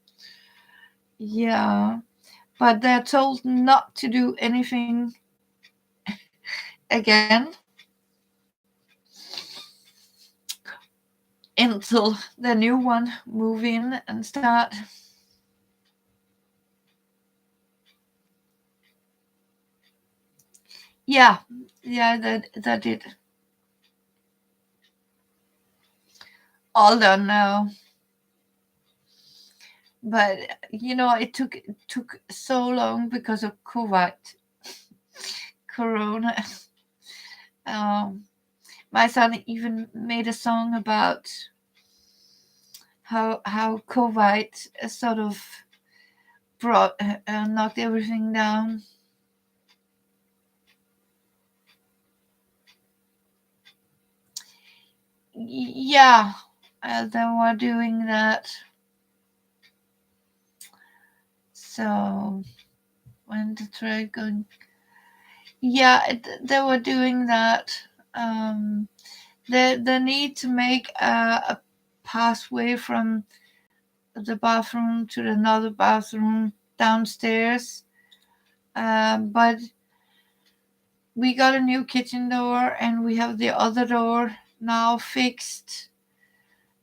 Speaker 1: Yeah. But they're told not to do anything again until the new one move in and start. Yeah. Yeah, that did. All done now. But it took so long because of corona. um, my son even made a song about how covid sort of brought knocked everything down. Yeah, they were doing that. So when the trade going, yeah, they were doing that. um they need to make a pathway from the bathroom to another bathroom downstairs. But we got a new kitchen door and we have the other door now fixed.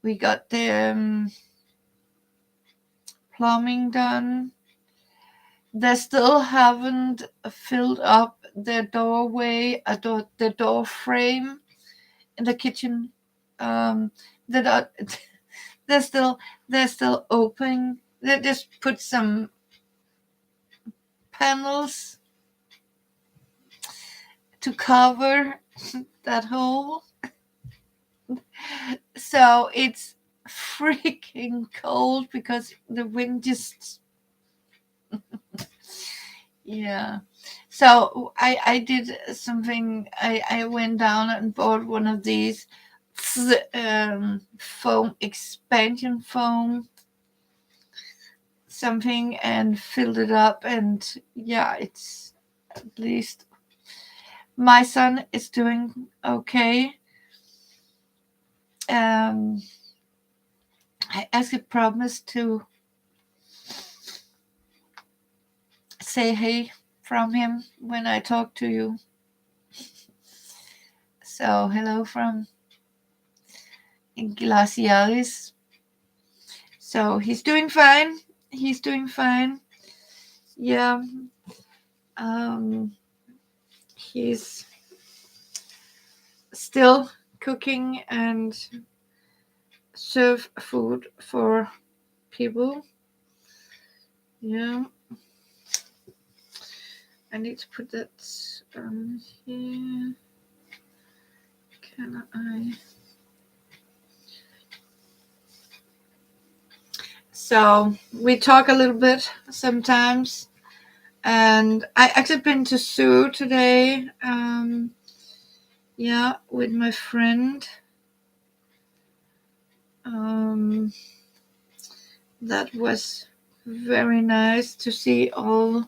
Speaker 1: We got the plumbing done. They still haven't filled up the doorway, the door frame in the kitchen. Um, that they're still they're still open. They just put some panels to cover that hole. So it's freaking cold because the wind just, yeah. So I did something. I went down and bought one of these foam, expansion foam something, and filled it up, and yeah, it's, at least my son is doing okay. um I actually promised to say hey from him when I talk to you. So hello from Glacialis. So he's doing fine. He's doing fine. Yeah. Um, he's still cooking and serve food for people. Yeah. I need to put that here. Can I? So we talk a little bit sometimes, and I actually been to zoo today. Yeah, with my friend. Um, that was very nice to see all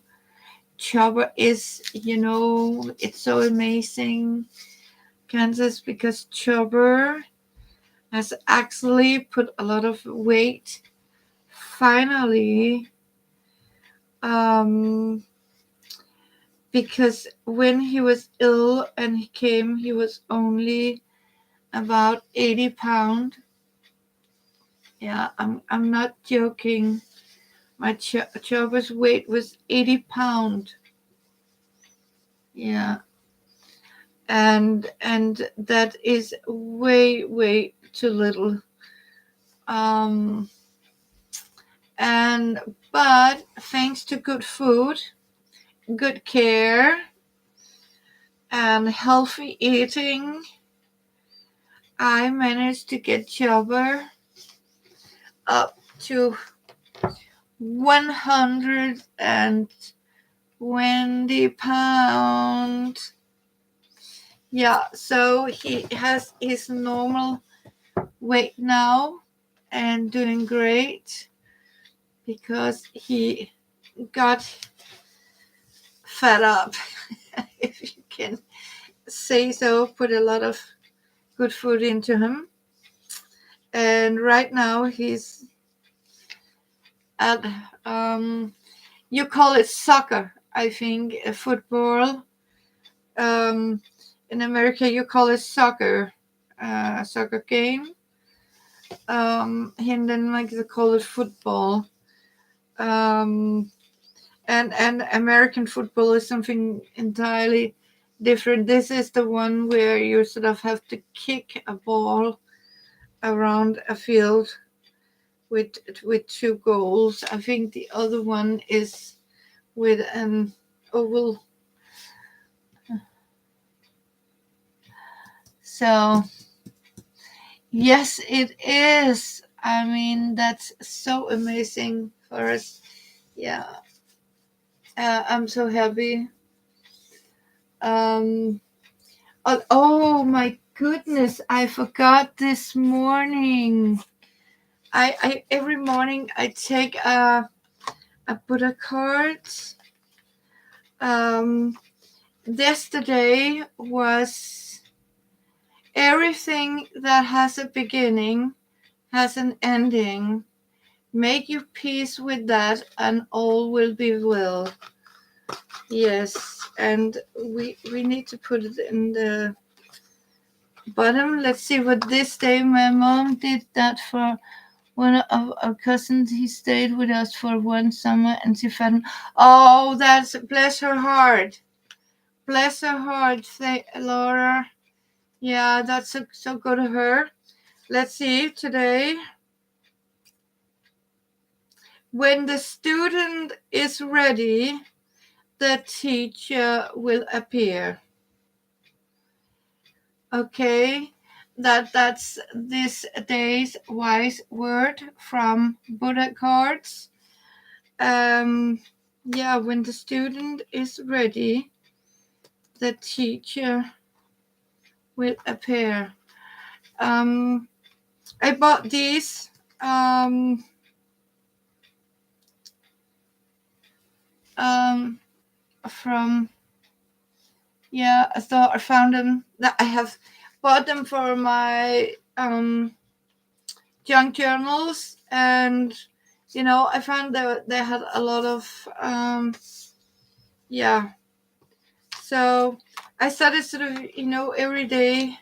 Speaker 1: Chopper is. It's so amazing, Kansas, because Chopper has actually put a lot of weight. Finally, um, because when he was ill and he came, he was only about 80 pounds. Yeah, I'm not joking. My Chopper's weight was 80 pounds. Yeah, and that is way too little. Um, and but thanks to good food, good care, and healthy eating, I managed to get Chopper up to 120 pounds. Yeah, so he has his normal weight now and doing great because he got fed up, if you can say so, put a lot of good food into him. And right now he's at, you call it soccer, I think, football. Um, in America, you call it soccer, soccer game. In Denmark, they call it football. Um, and American football is something entirely different. This is the one where you sort of have to kick a ball around a field with two goals. I think the other one is with an oval. So yes, it is. I mean, that's so amazing for us. Yeah, I'm so happy. Um, oh my goodness, I forgot this morning. I every morning I take a Buddha card. Um, Yesterday was everything that has a beginning has an ending. Make your peace with that, and all will be well. Yes, and we need to put it in the bottom. Let's see what this day. My mom did that for one of our cousins. He stayed with us for one summer, and she found. Oh, that's, bless her heart. Bless her heart, say Laura. Yeah, that's so good of her. Let's see today. When the student is ready, the teacher will appear. Okay. That's this day's wise word from Buddha cards. Yeah, when the student is ready, the teacher will appear. Um, I bought these um, um, from, yeah, I thought I found them. That I have bought them for my junk journals, and I found that they had a lot of yeah. So I started sort of every day.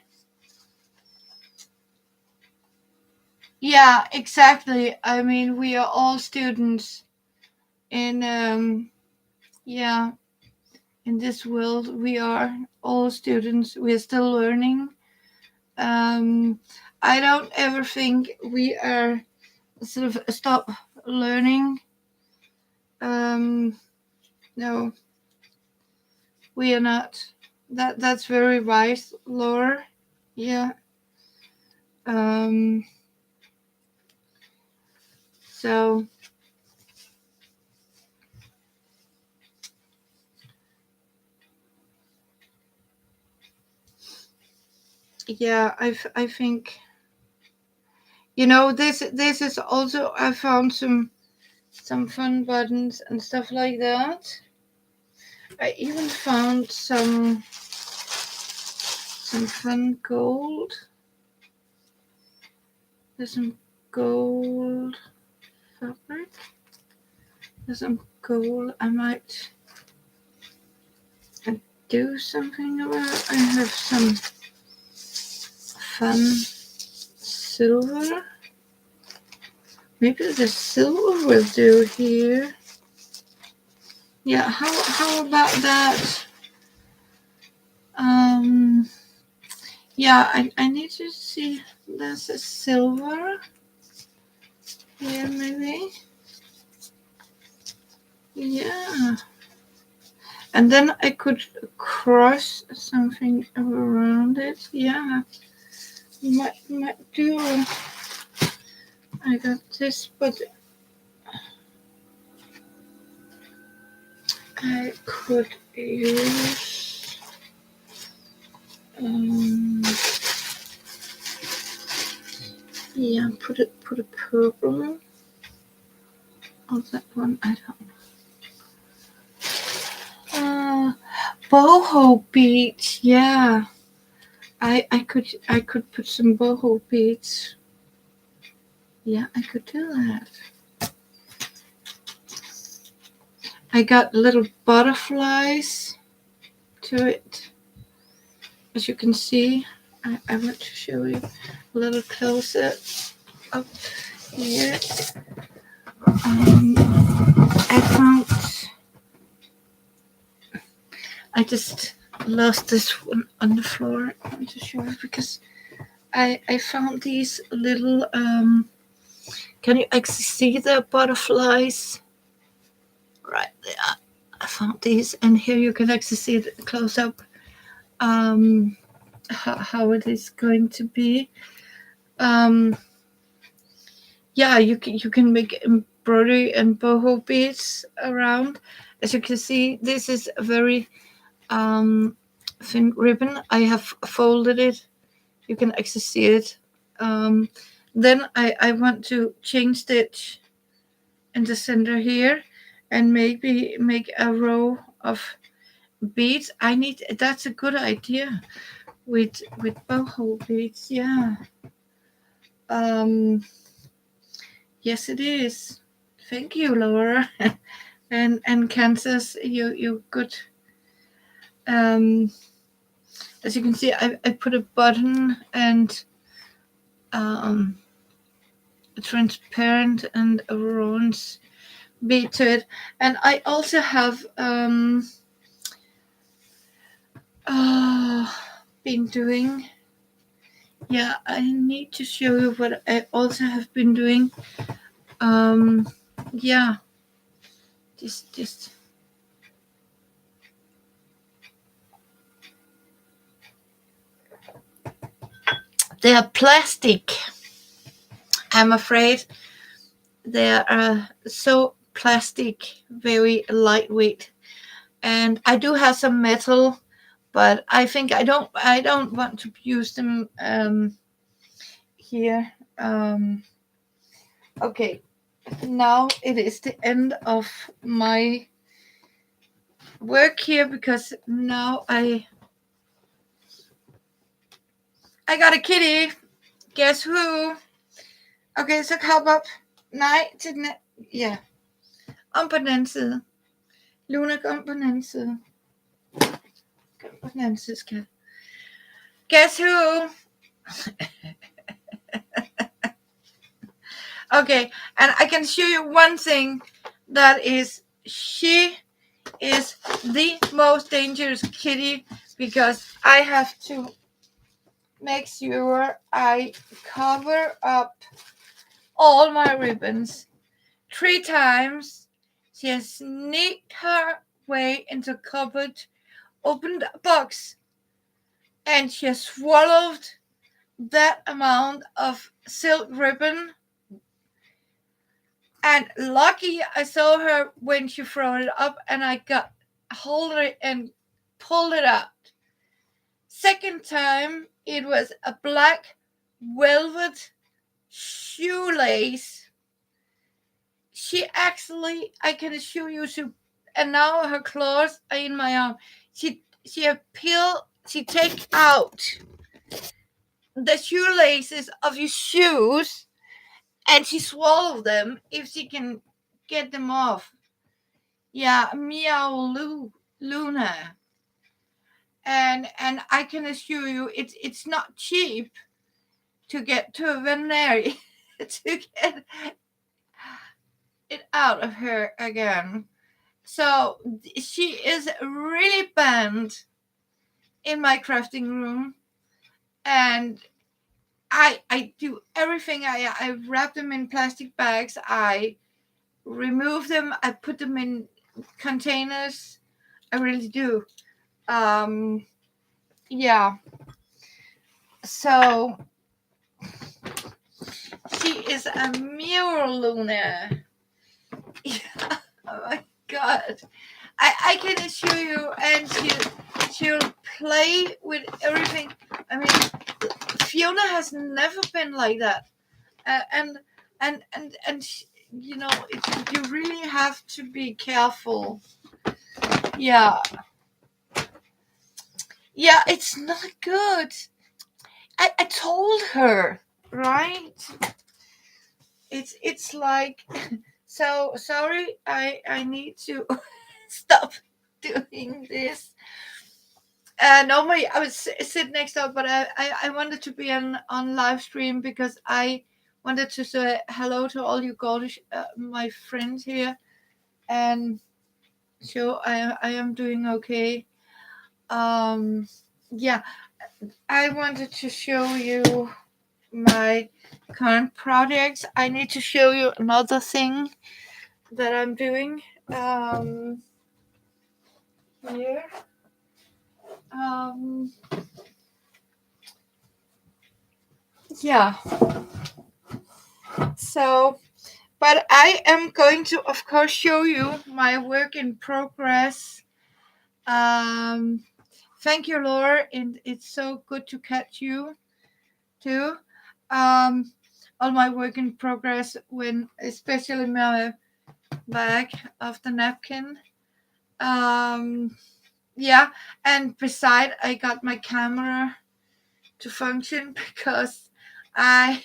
Speaker 1: Yeah, exactly. I mean, we are all students in yeah, in this world. We are all students. We are still learning. Um, I don't ever think we are sort of stop learning. Um, no, we are not. That's very wise, Laura. Yeah. Um, so yeah, I think this is also, I found some fun buttons and stuff like that. I even found some fun gold. There's some gold fabric. There's some gold. I might do something about. I have some fun silver. Maybe the silver will do here. Yeah, how about that? Yeah, I need to see. There's a silver here, maybe. Yeah. And then I could cross something around it. Yeah. Might do. I got this, but I could use yeah, put a purple on that one. I don't know. Boho beads, yeah. I could put some boho beads. Yeah, I could do that. I got little butterflies to it. As you can see, I want to show you a little closer up here. I found, I just lost this one on the floor. I want to show you because I found these little, can you actually see the butterflies? Right there. I found these, and here you can actually see it close up, how it is going to be. Yeah, you can make embroidery and boho beads around. As you can see, this is a very thin ribbon. I have folded it. You can actually see it. Then I want to chain stitch in the center here, and maybe make a row of beads. That's a good idea with boho beads. Yeah. Um. Yes, it is. Thank you, Laura. And Kansas, you good. Um, as you can see, I put a button and a transparent and a bronze bead to it, and I also have been doing. Yeah, I need to show you what I also have been doing. Yeah, just They are plastic. I'm afraid they are so plastic, very lightweight. And I do have some metal, but I think I don't want to use them here. Okay, now it is the end of my work here because now I got a kitty. Guess who? Okay, så hop op. Nej, til den. Ja, om på den anden side. Luna, kom på den anden side. Kom på den anden side, skat. Guess who? Okay, and I can show you one thing, that is she is the most dangerous kitty because I have to make sure I cover up all my ribbons 3 times. She has sneaked her way into a cupboard, opened a box, and she has swallowed that amount of silk ribbon. And lucky I saw her when she threw it up, and I got hold of it and pulled it out. Second time, it was a black velvet shoelace. She actually, I can assure you, and now her claws are in my arm. She take out the shoelaces of your shoes, and she swallowed them if she can get them off. Yeah, meow Luna. And I can assure you, it's not cheap to get to a veterinary to get it out of her again. So she is really banned in my crafting room, and I do everything. I wrap them in plastic bags. I remove them. I put them in containers. I really do. Yeah. So she is a mirror Luna. Yeah. Oh my god. I can assure you, and she'll play with everything. I mean, Fiona has never been like that. And you know, you really have to be careful. Yeah. Yeah, it's not good. I told her, right? It's like, so sorry, I need to stop doing this. Normally I would sit next up, but I wanted to be on live stream because I wanted to say hello to all you gorgeous my friends here, and so I am doing okay. Yeah, I wanted to show you my current projects. I need to show you another thing that I'm doing here. Yeah. So, but I am going to, of course, show you my work in progress. Thank you, Laura, and it's so good to catch you too. All my work in progress, when especially my bag of the napkin. Yeah, and beside, I got my camera to function because I,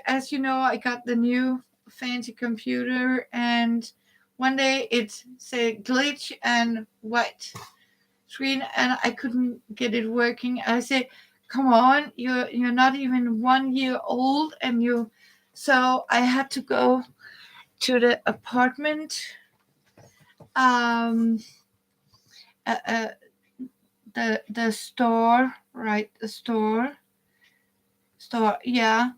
Speaker 1: as you know, I got the new fancy computer, and one day it said glitch and white screen, and I couldn't get it working. I said, "Come on, you're not even 1 year old," and you. So I had to go to the apartment. Um, the store, right? The store, yeah.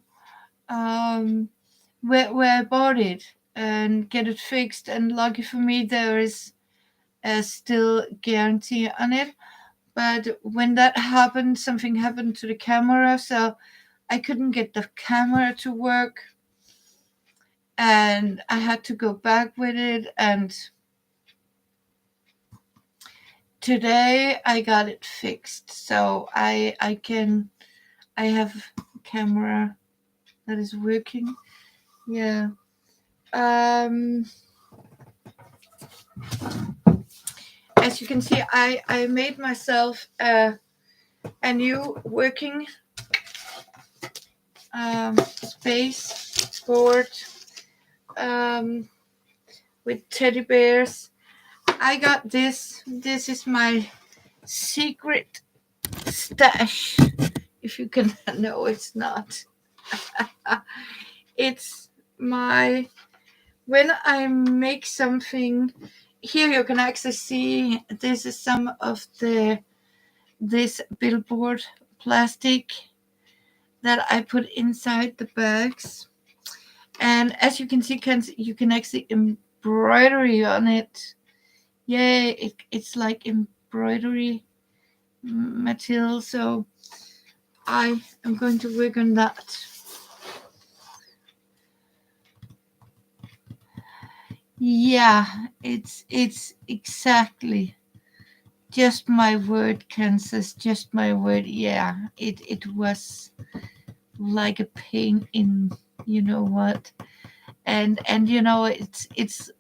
Speaker 1: Where I bought it and get it fixed. And lucky for me, there is a still guarantee on it. But when that happened, something happened to the camera, so I couldn't get the camera to work, and I had to go back with it. And today I got it fixed, so I have a camera that is working. Yeah. Um, as you can see, I made myself a new working space board um, with teddy bears. I got this. This is my secret stash. If you can, no, it's not. It's my, when I make something. Here you can actually see this is some of this billboard plastic that I put inside the bags. And as you can see, you can actually embroidery on it. Yeah, it's like embroidery material. So I am going to work on that. Yeah, it's exactly just my word, Kansas. Just my word. Yeah, it was like a pain in, you know what, and you know it's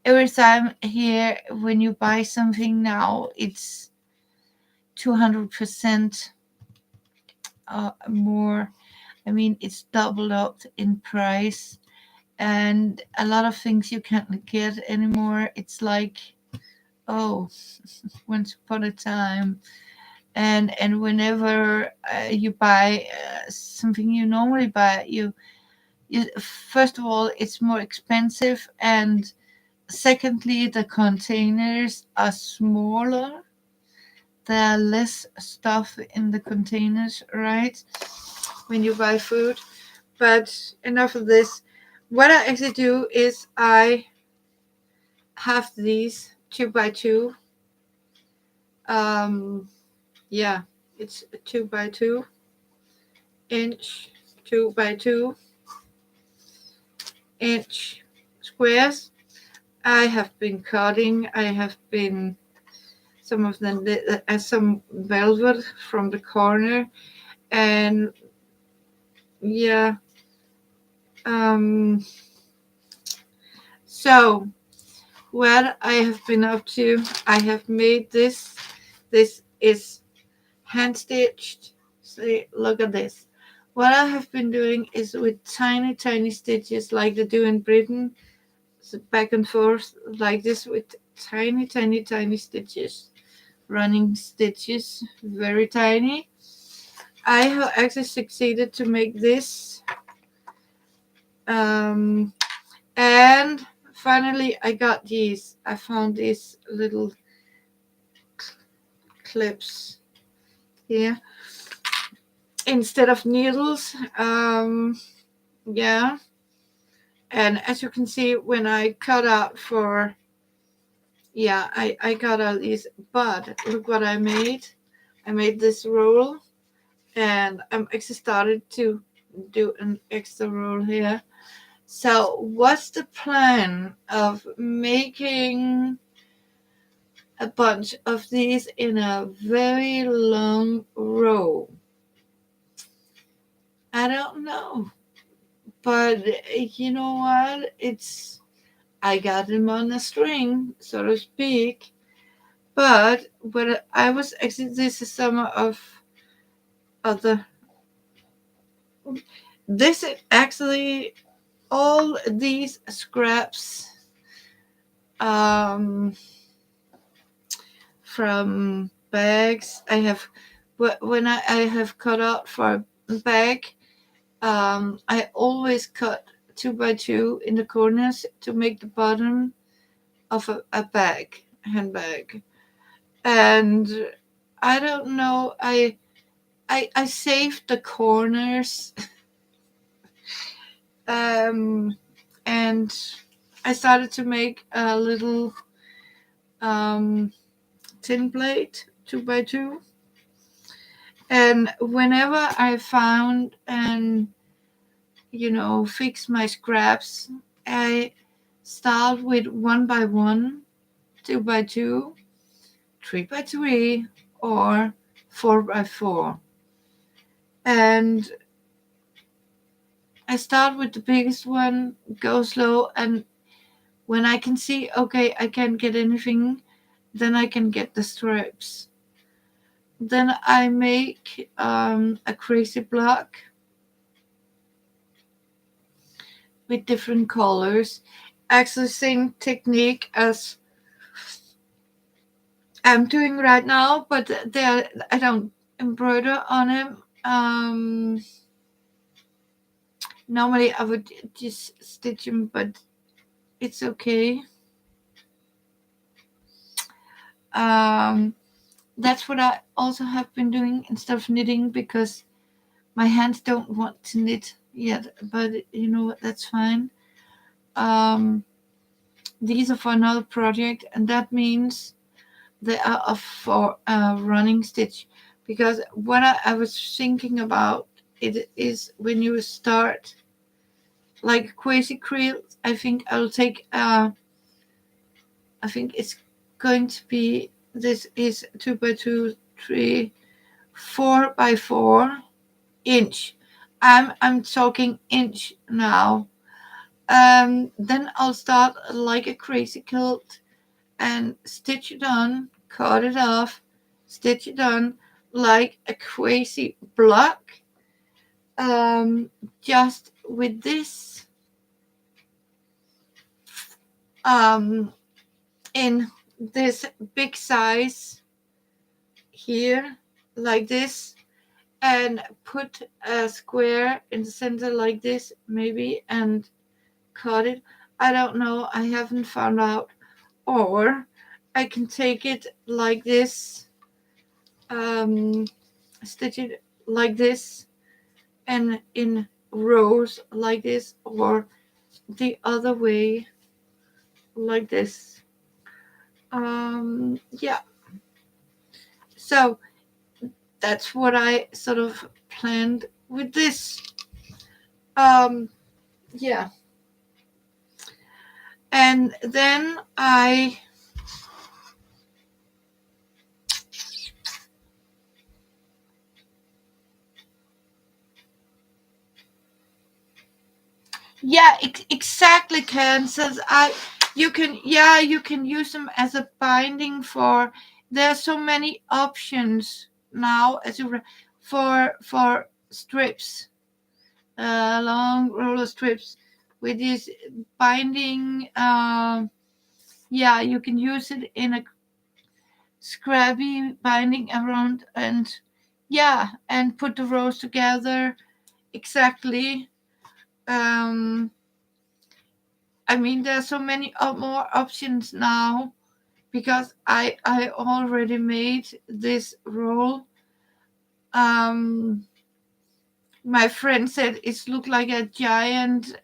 Speaker 1: every time here when you buy something now, it's 200% more. I mean, it's doubled up in price, and a lot of things you can't get anymore. It's like, oh, once upon a time. And whenever you buy something you normally buy, you first of all, it's more expensive, and secondly, the containers are smaller. There are less stuff in the containers, right? When you buy food. But enough of this. What I actually do is I have these 2x2. Um, yeah, it's 2x2 inch, 2x2 inch squares. I have been cutting. I have been some of them as some velvet from the corner, and yeah. Um, so what I have been up to, I have made this. This is hand stitched. See, look at this. What I have been doing is with tiny, tiny stitches like they do in Britain, so back and forth like this with tiny, tiny, tiny stitches, running stitches, very tiny. I have actually succeeded to make this. Um, and finally, I got these. I found these little clips here instead of needles. Yeah. And as you can see, when I cut out for, yeah, I got all these. But look what I made. I made this roll, and I'm actually started to do an extra roll here. So what's the plan of making a bunch of these in a very long row? I don't know. But you know what? I got them on a string, so to speak. But when I was actually, this is some of other. This is actually all these scraps um, from bags. I have when I have cut out for a bag. I always cut 2x2 in the corners to make the bottom of a handbag. And I don't know, I saved the corners, and I started to make a little um, tin plate 2x2. And whenever I found and fix my scraps, I start with 1x1, 2x2, 3x3, or 4x4. And I start with the biggest one, go slow, and when I can see, okay, I can't get anything, then I can get the strips. Then I make a crazy block with different colors. Actually, same technique as I'm doing right now, but there I don't embroider on them. Normally I would just stitch them, but it's okay. Um, that's what I also have been doing instead of knitting, because my hands don't want to knit yet. But you know what? That's fine. Um, these are for another project, and that means they are for a running stitch. Because what I was thinking about it is when you start like crazy quilt, I think I'll take I think it's going to be, this is 2x2, 3, 4x4 inch. I'm talking inch now. Then I'll start like a crazy quilt and stitch it on, cut it off, stitch it on like a crazy block. Just with this um, in this big size here, like this, and put a square in the center like this, maybe, and cut it. I don't know. I haven't found out. Or I can take it like this, um, stitch it like this, and in rows like this, or the other way like this. Yeah. So that's what I sort of planned with this. Um, yeah. And then yeah, exactly, cancels. You can use them as a binding for. There are so many options now as for strips, long roller strips with this binding. Yeah, you can use it in a scrabby binding around, and yeah, and put the rows together exactly. Um, I mean, there are so many more options now, because I already made this roll. Um, my friend said it looked like a giant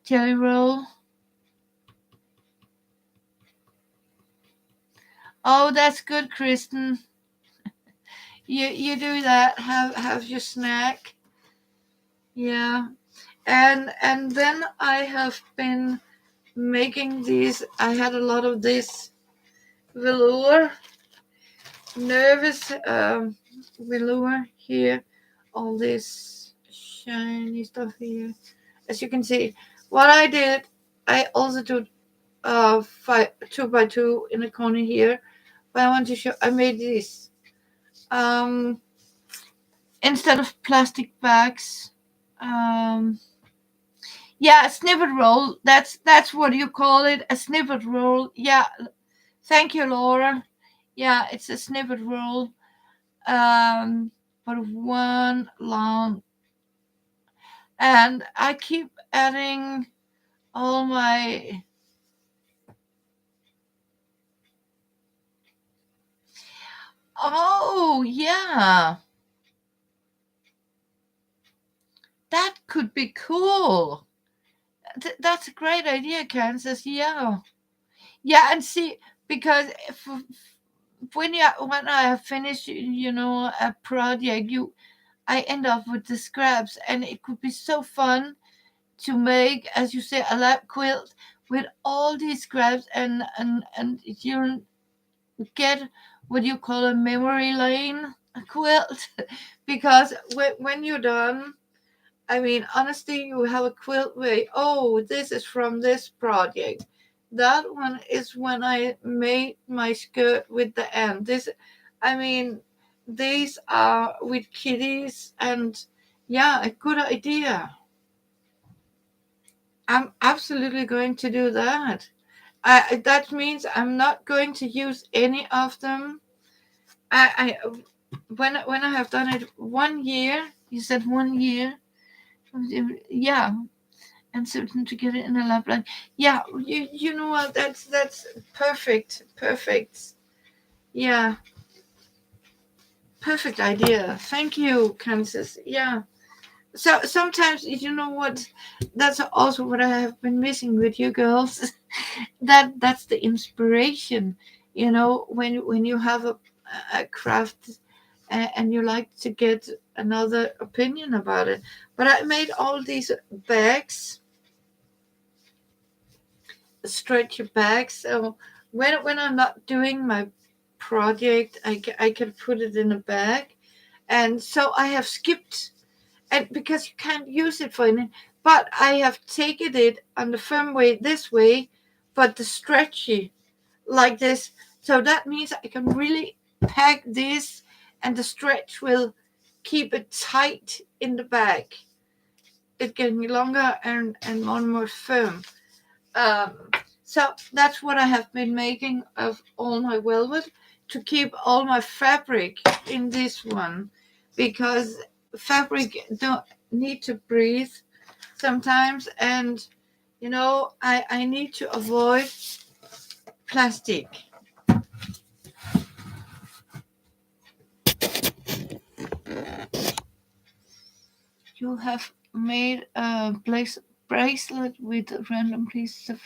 Speaker 1: jelly roll. Oh, that's good, Kristen. You do that. Have your snack. Yeah, and then I have been making these. I had a lot of this velour, nervous velour here, all this shiny stuff here. As you can see, what I did, I also did 2x2 in the corner here, but I want to show. I made this instead of plastic bags. Um, yeah, a snippet roll. That's what you call it, a snippet roll. Yeah, thank you, Laura. Yeah, it's a snippet roll. But one long, and I keep adding all my. Oh yeah, that could be cool. That's a great idea, Kansas. Yeah, yeah, and see, because when I have finished, a project, I end up with the scraps, and it could be so fun to make, as you say, a lap quilt with all these scraps, and you get what you call a memory lane quilt, because when you're done, I mean, honestly, you have a quilt where, oh, this is from this project. That one is when I made my skirt with the end. I mean, these are with kitties, and yeah, a good idea. I'm absolutely going to do that. That means I'm not going to use any of them. I when I have done it 1 year, you said 1 year, yeah, and sit them together in a lap line. Yeah, you know what? That's perfect, perfect. Yeah, perfect idea. Thank you, Kansas. Yeah. So sometimes you know what? That's also what I have been missing with you girls. That's the inspiration. When you have a craft, and you like to get another opinion about it. But I made all these bags, stretchy bags. So when I'm not doing my project, I can put it in a bag. And so I have skipped, and because you can't use it for anything, but I have taken it on the firm way this way, but the stretchy like this. So that means I can really pack this, and the stretch will keep it tight in the bag. It getting longer and more firm. Um, so that's what I have been making of all my velvet, to keep all my fabric in this one, because fabric don't need to breathe sometimes, and I need to avoid plastic. You have made a bracelet with random pieces of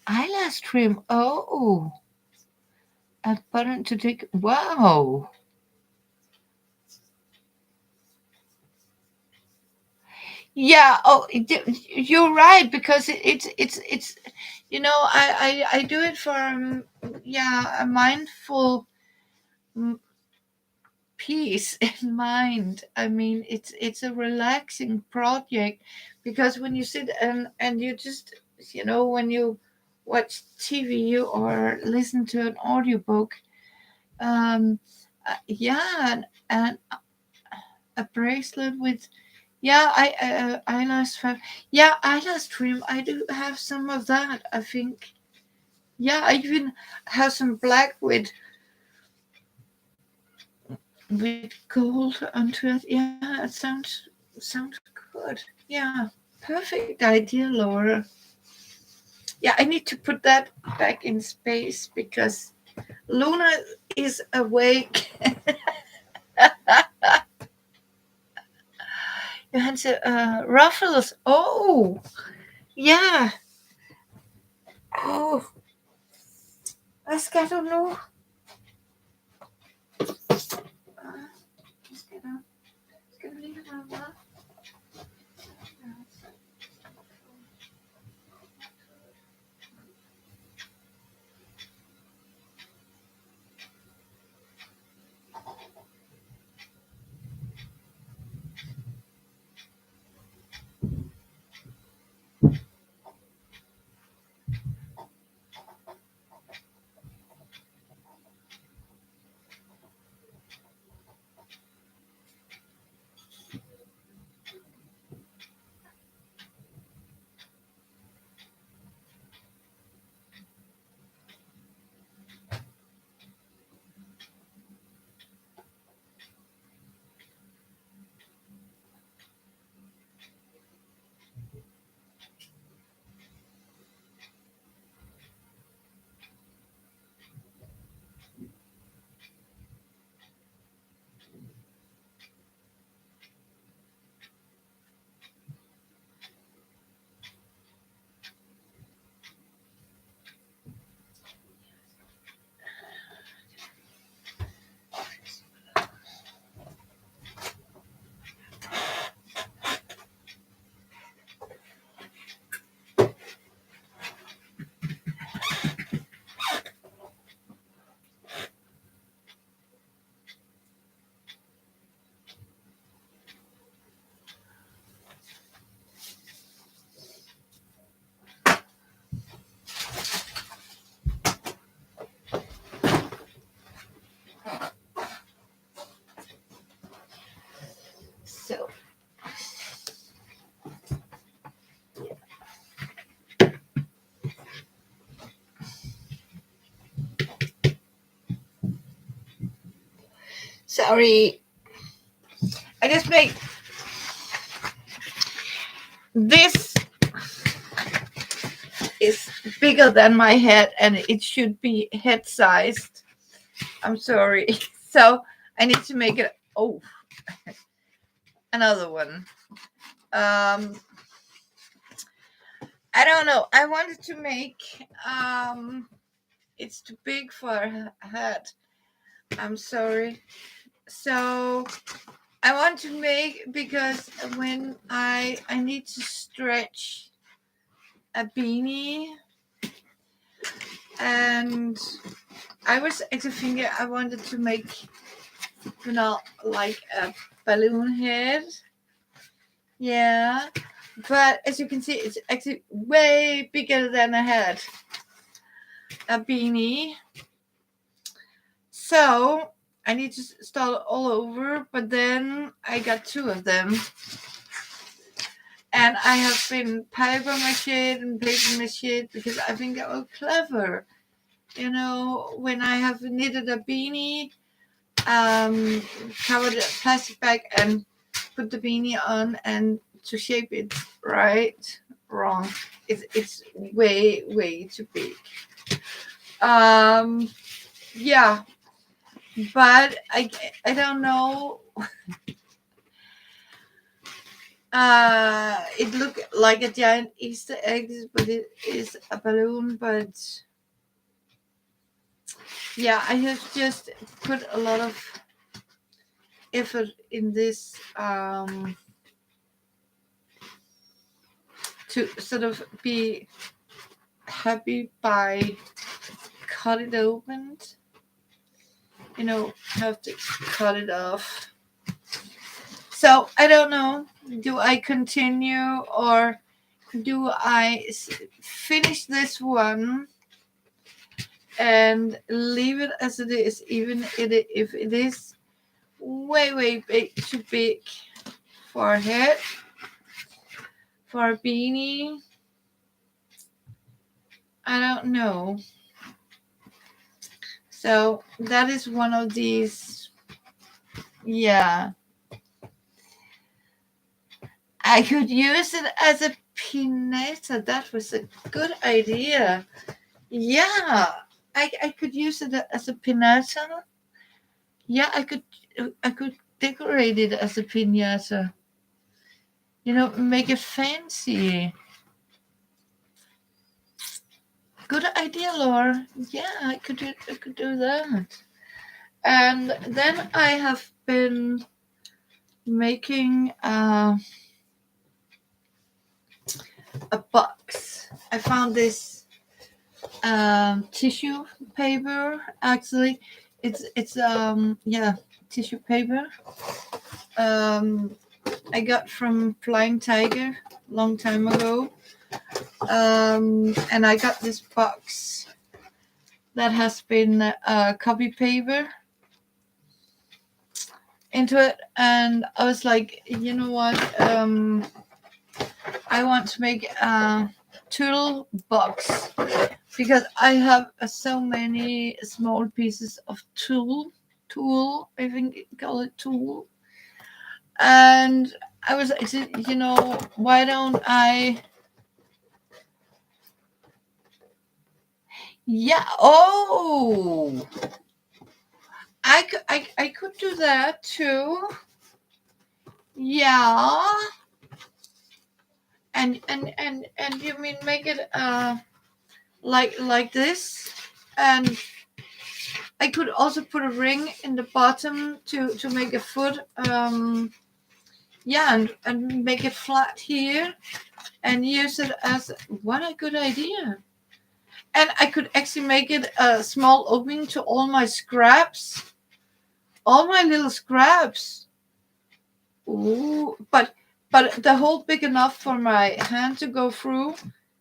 Speaker 1: eyelash trim. Oh, a button to take. Wow. Yeah. Oh, you're right, because it's I do it for yeah, a mindful peace in mind. I mean, it's a relaxing project, because when you sit and you just when you watch TV or listen to an audiobook, um, yeah, and a bracelet with, yeah, eyelash yeah, eyelash trim. I do have some of that, I think. Yeah, I even have some black with gold onto it. Yeah, it sounds good. Yeah, perfect idea, Laura. Yeah, I need to put that back in space, because Luna is awake. You had ruffles. Oh, yeah. Oh, I don't know. Ska ska vi ligga där? sorry. I just make this is bigger than my head and it should be head sized. I'm sorry. So I need to make it. Oh, another one. I don't know. I wanted to make. It's too big for a head. I'm sorry. So I want to make because when I need to stretch a beanie, and I was actually thinking I wanted to make, like a balloon head. Yeah, but as you can see, it's actually way bigger than a head, a beanie. So I need to start all over, but then I got two of them. And I have been paper mache and paper mache because I think they are clever. You know, when I have knitted a beanie, covered a plastic bag and put the beanie on and to shape it right, wrong. It's way too big. Yeah, but I don't know. It looked like a giant Easter egg, but it is a balloon. But yeah, I have just put a lot of effort in this to sort of be happy by cut it open. You know, have to cut it off. So I don't know. Do I continue or do I finish this one and leave it as it is, even if it is way big, too big for a head, for a beanie? I don't know. So that is one of these. Yeah, I could use it as a pinata. That was a good idea. Yeah, I could use it as a pinata. Yeah, I could decorate it as a pinata. You know, make it fancy. Good idea, Laura. Yeah, I could do that. And then I have been making a box. I found this tissue paper. Actually, it's yeah, tissue paper. Um, I got from Flying Tiger long time ago. And I got this box that has been copy paper into it, and I was like, you know what? I want to make a tool box because I have so many small pieces of tool. I think you call it tool, and I was like, you know, why don't I? Yeah. Oh, I could do that too. Yeah. And you mean make it like this? And I could also put a ring in the bottom to make a foot. Yeah, and make it flat here and use it as what a good idea. And I could actually make it a small opening to all my scraps, all my little scraps. Ooh, but the hole big enough for my hand to go through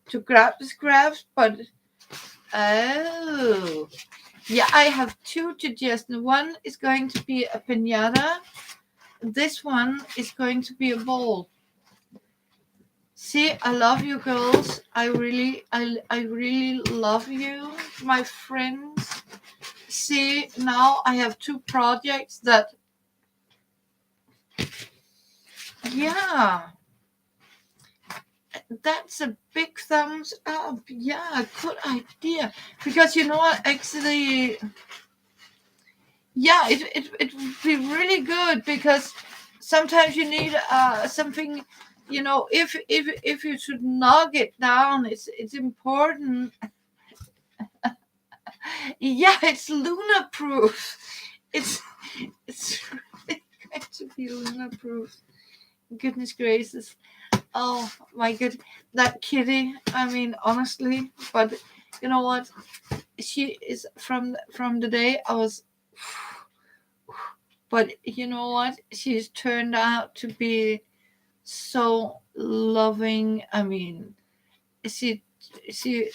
Speaker 1: to grab the scraps. But oh, yeah, I have two suggestions. One is going to be a pinata. This one is going to be a bowl. See, I love you girls. I really love you, my friends. See, now I have two projects that Yeah, that's a big thumbs up. Yeah, good idea. Because you know what, actually, yeah, it would be really good because sometimes you need something, if you should knock it down, it's important. Yeah, it's lunar proof. It's really going to be lunar proof. Goodness gracious. Oh my good, that kitty. I mean, honestly, but you know what? She is from the day I was. But you know what? She's turned out to be so loving. I mean, she she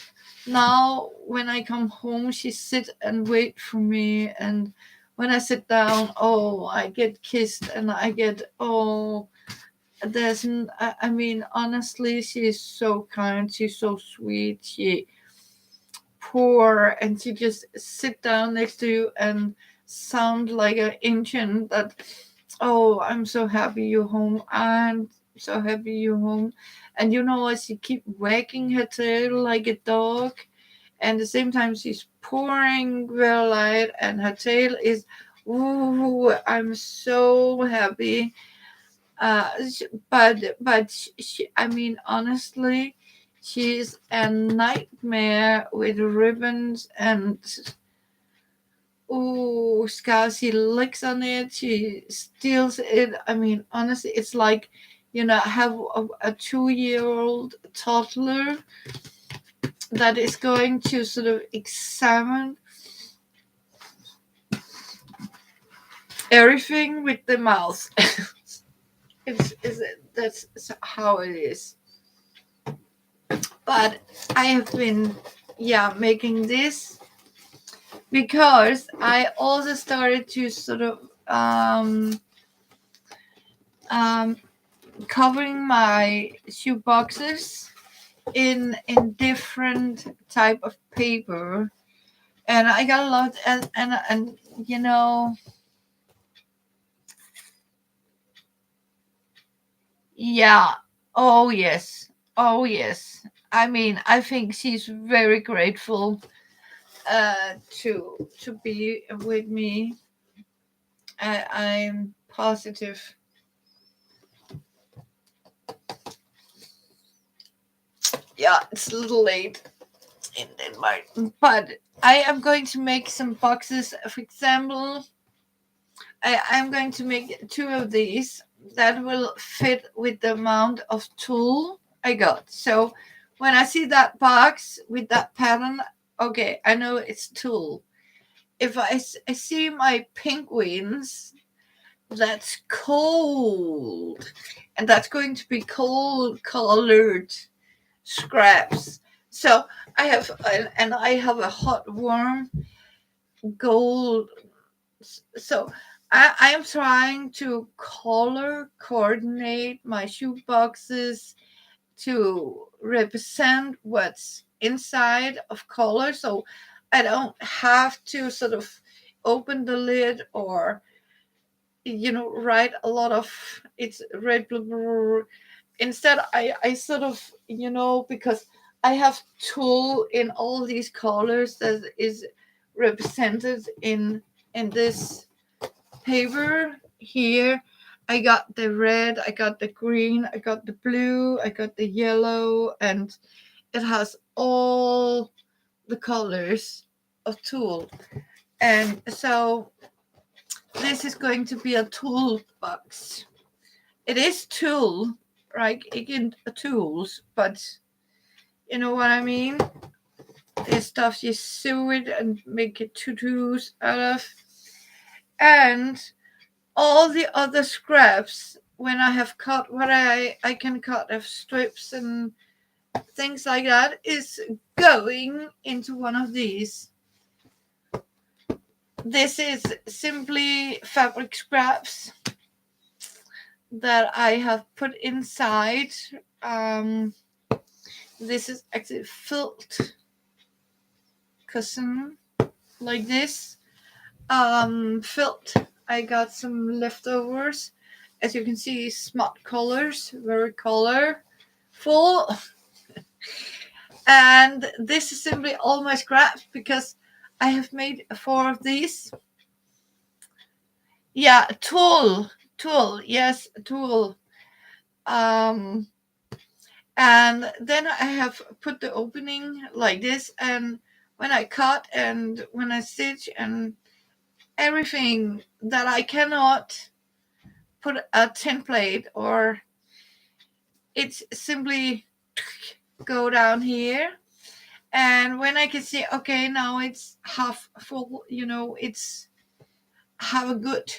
Speaker 1: now when I come home, she sit and wait for me, and when I sit down, oh, I get kissed, and I get oh. I mean, honestly, she's so kind. She's so sweet. She poor, and she just sit down next to you and sound like an Indian. That oh, I'm so happy you're home. I'm so happy you're home. And you know what? She keep wagging her tail like a dog. And at the same time, she's pouring very light, and her tail is. Ooh, I'm so happy. I mean, honestly, she's a nightmare with ribbons and oh, scars. She licks on it. She steals it. I mean, honestly, it's like, have a 2-year-old toddler that is going to sort of examine everything with the mouth. That's how it is. But I have been, yeah, making this because I also started to sort of um, covering my shoe boxes in different type of paper, and I got a lot, and yeah, oh yes, oh yes. I mean, I think she's very grateful to be with me. I'm positive. Yeah, it's a little late in Denmark, but I am going to make some boxes. For example, I'm going to make 2 of these that will fit with the amount of tulle I got. So when I see that box with that pattern, okay, I know it's tulle. If I see my penguins, that's cold, and that's going to be cold colored scraps. So I have a hot warm gold. So I am trying to color coordinate my shoe boxes to represent what's inside of color. So I don't have to sort of open the lid or write a lot of it's red blue, blue. Instead I sort of because I have tulle in all these colors that is represented in this paper here. I got the red, I got the green, I got the blue, I got the yellow, and it has all the colors of tulle. And so this is going to be a toolbox. It is tulle, right? Again, tools, but you know what I mean? This stuff you sew it and make it tutus out of. And all the other scraps, when I have cut what I can cut of strips and things like that, is going into one of these. This is simply fabric scraps that I have put inside. Um, this is actually felt cushion like this. Felt. I got some leftovers, as you can see, smart colors, very colorful. And this is simply all my scraps because I have made 4 of these. Yeah, tulle, yes, tulle. Um, and then I have put the opening like this, and when I cut and when I stitch and everything that I cannot put a template, or it's simply go down here, and when I can see, okay, now it's half full, it's have a good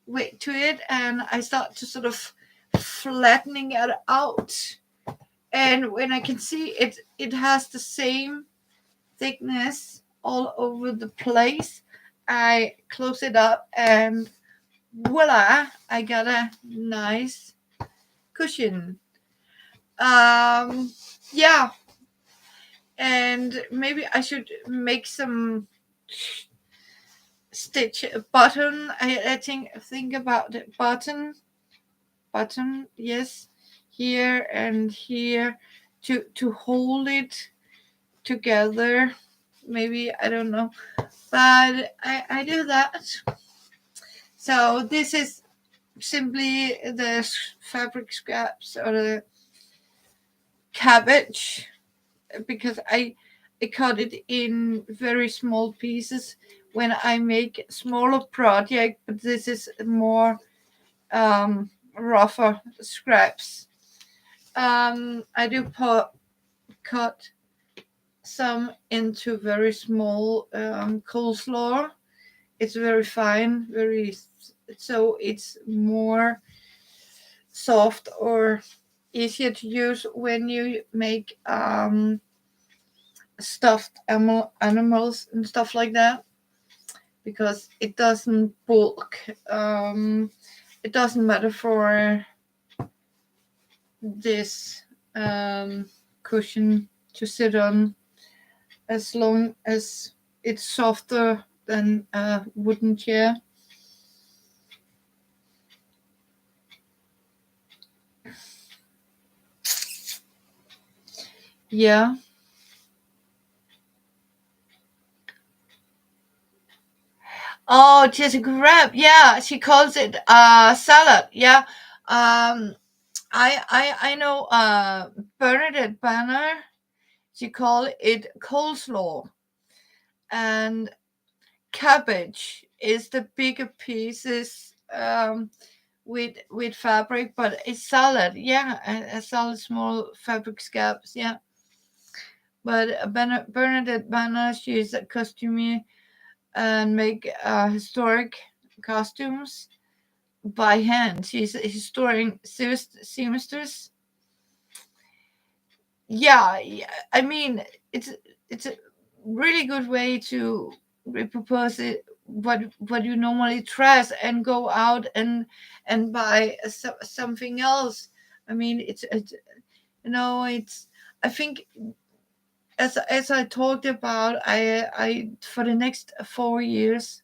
Speaker 1: weight to it, and I start to sort of flattening it out, and when I can see it has the same thickness all over the place, I close it up, and voila, I got a nice cushion. Yeah, and maybe I should make some stitch a button. I think about the button, yes, here and here, to hold it together. Maybe, I don't know, but I do that. So this is simply the fabric scraps or the cabbage, because I cut it in very small pieces when I make smaller project, but this is more rougher scraps. I do cut some into very small coleslaw. It's very fine, so it's more soft or easier to use when you make stuffed animals and stuff like that, because it doesn't bulk. It doesn't matter for this cushion to sit on, as long as it's softer than a wooden chair. Yeah. Oh, Jessica Rabb. Yeah, she calls it salad. Yeah. I know Bernadette Banner. She called it coleslaw, and cabbage is the bigger pieces with fabric, but it's salad. Yeah, a salad, small fabric scraps. Yeah, but Bernadette Banner, she's a costumier and make historic costumes by hand. She's a historian seamstress. Yeah, yeah, I mean, it's a really good way to repurpose it, what you normally dress, and go out and buy something else. I mean, it's it's, I think, as I talked about, I for the next 4 years,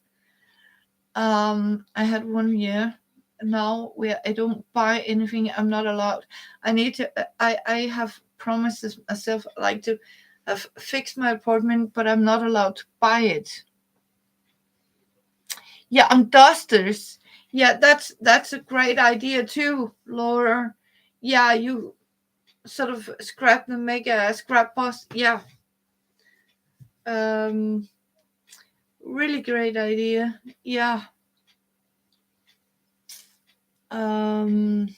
Speaker 1: I had 1 year now where I don't buy anything. I'm not allowed. I need to. I have promised myself, like, to have fixed my apartment, but I'm not allowed to buy it. Yeah, on dusters. Yeah, that's a great idea too, Laura. Yeah, you sort of scrap and make a scrap box. Yeah. Um, Really great idea. Yeah. Um.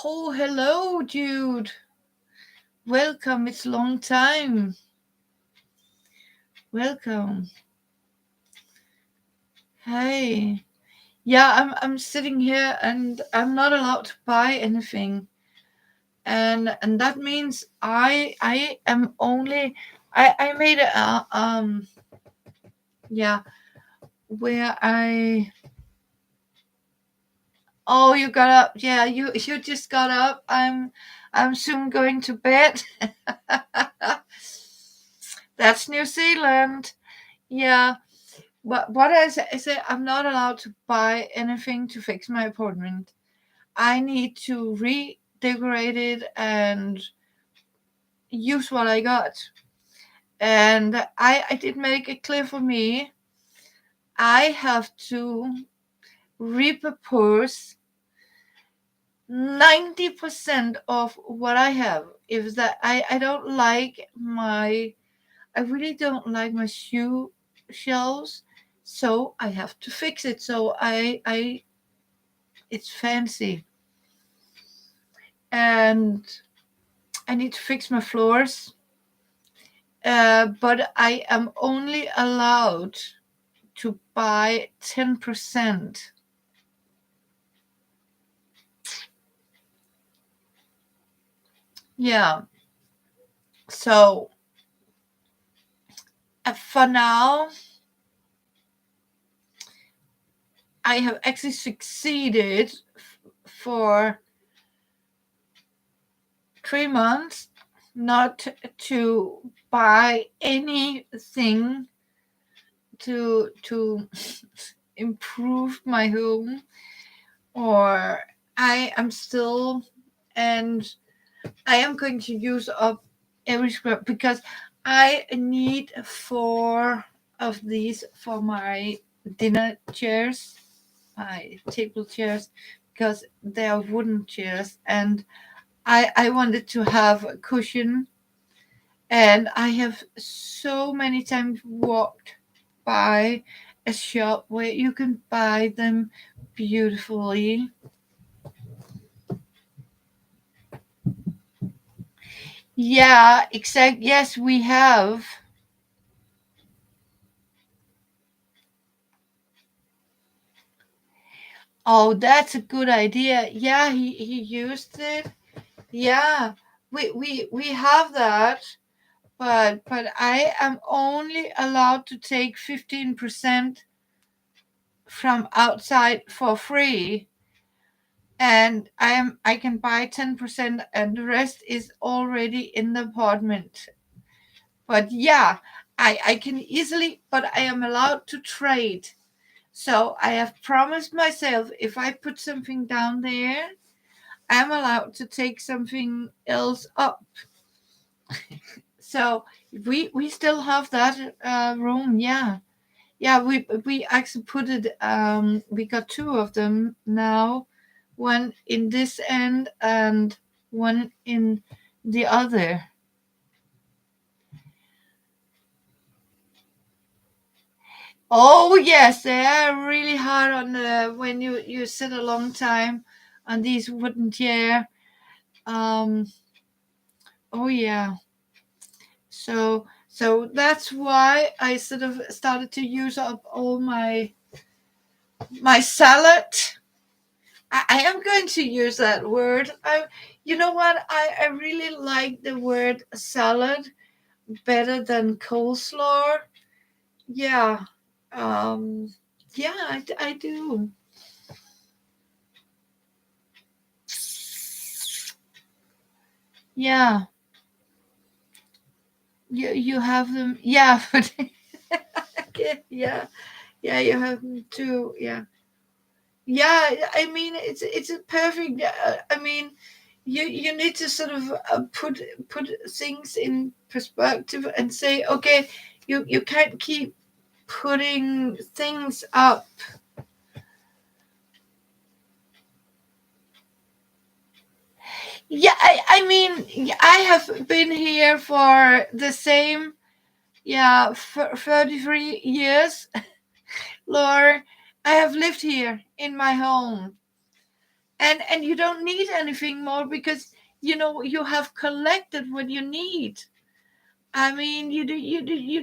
Speaker 1: Oh, hello, Jude. Welcome. It's a long time. Welcome. Hey. Yeah, I'm sitting here and I'm not allowed to buy anything. And that means I am only, I made a yeah, where I, oh, you got up. Yeah, you just got up. I'm soon going to bed. That's New Zealand. Yeah. what I say, I'm not allowed to buy anything to fix my apartment. I need to redecorate it and use what I got. And I did make it clear for me. I have to repurpose 90% of what I have. If that I don't like my I really don't like my shoe shelves, so I have to fix it. So I it's fancy. And I need to fix my floors. But I am only allowed to buy 10%. Yeah. So for now, I have actually succeeded for 3 months not to buy anything to improve my home, or I am still, and I am going to use up every scrap because I need four of these for my dinner chairs, my table chairs, because they are wooden chairs, and I wanted to have a cushion, and I have so many times walked by a shop where you can buy them beautifully. Yeah, exact. Yes, we have. Oh, that's a good idea. Yeah, he used it. Yeah, we have that, but I am only allowed to take 15% from outside for free, and I can buy 10%, and the rest is already in the apartment. But yeah, I can easily, but I am allowed to trade. So I have promised myself if I put something down there, I'm allowed to take something else up. So we still have that room. Yeah, yeah. We actually put it. We got two of them now, one in this end and one in the other. Oh yes, they are really hard on the when you sit a long time on these wooden chair. Um. Oh yeah. So that's why I sort of started to use up all my salad. I am going to use that word. You know what? I really like the word salad better than coleslaw. Yeah. Um. Yeah, I do. Yeah. You have them. Yeah. But yeah. Yeah. You have them too. Yeah. Yeah, I mean it's a perfect. I mean, you need to sort of put things in perspective and say, okay, you can't keep putting things up. Yeah, I mean, I have been here for the same, yeah, for 33 years, Laura. I have lived here in my home, and you don't need anything more because you have collected what you need. I mean, you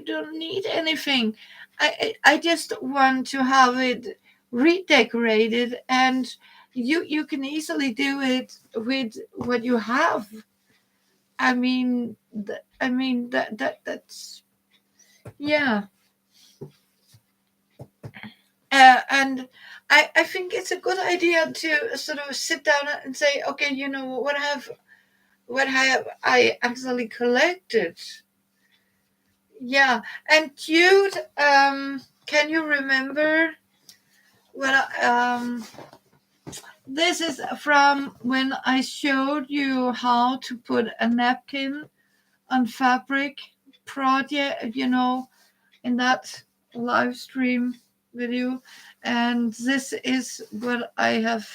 Speaker 1: don't need anything. I just want to have it redecorated, and you can easily do it with what you have. I mean, that's yeah. And I think it's a good idea to sort of sit down and say, okay, what have I actually collected? Yeah, and cute. can you remember? Well, this is from when I showed you how to put a napkin on fabric project, in that live stream video. And this is what I have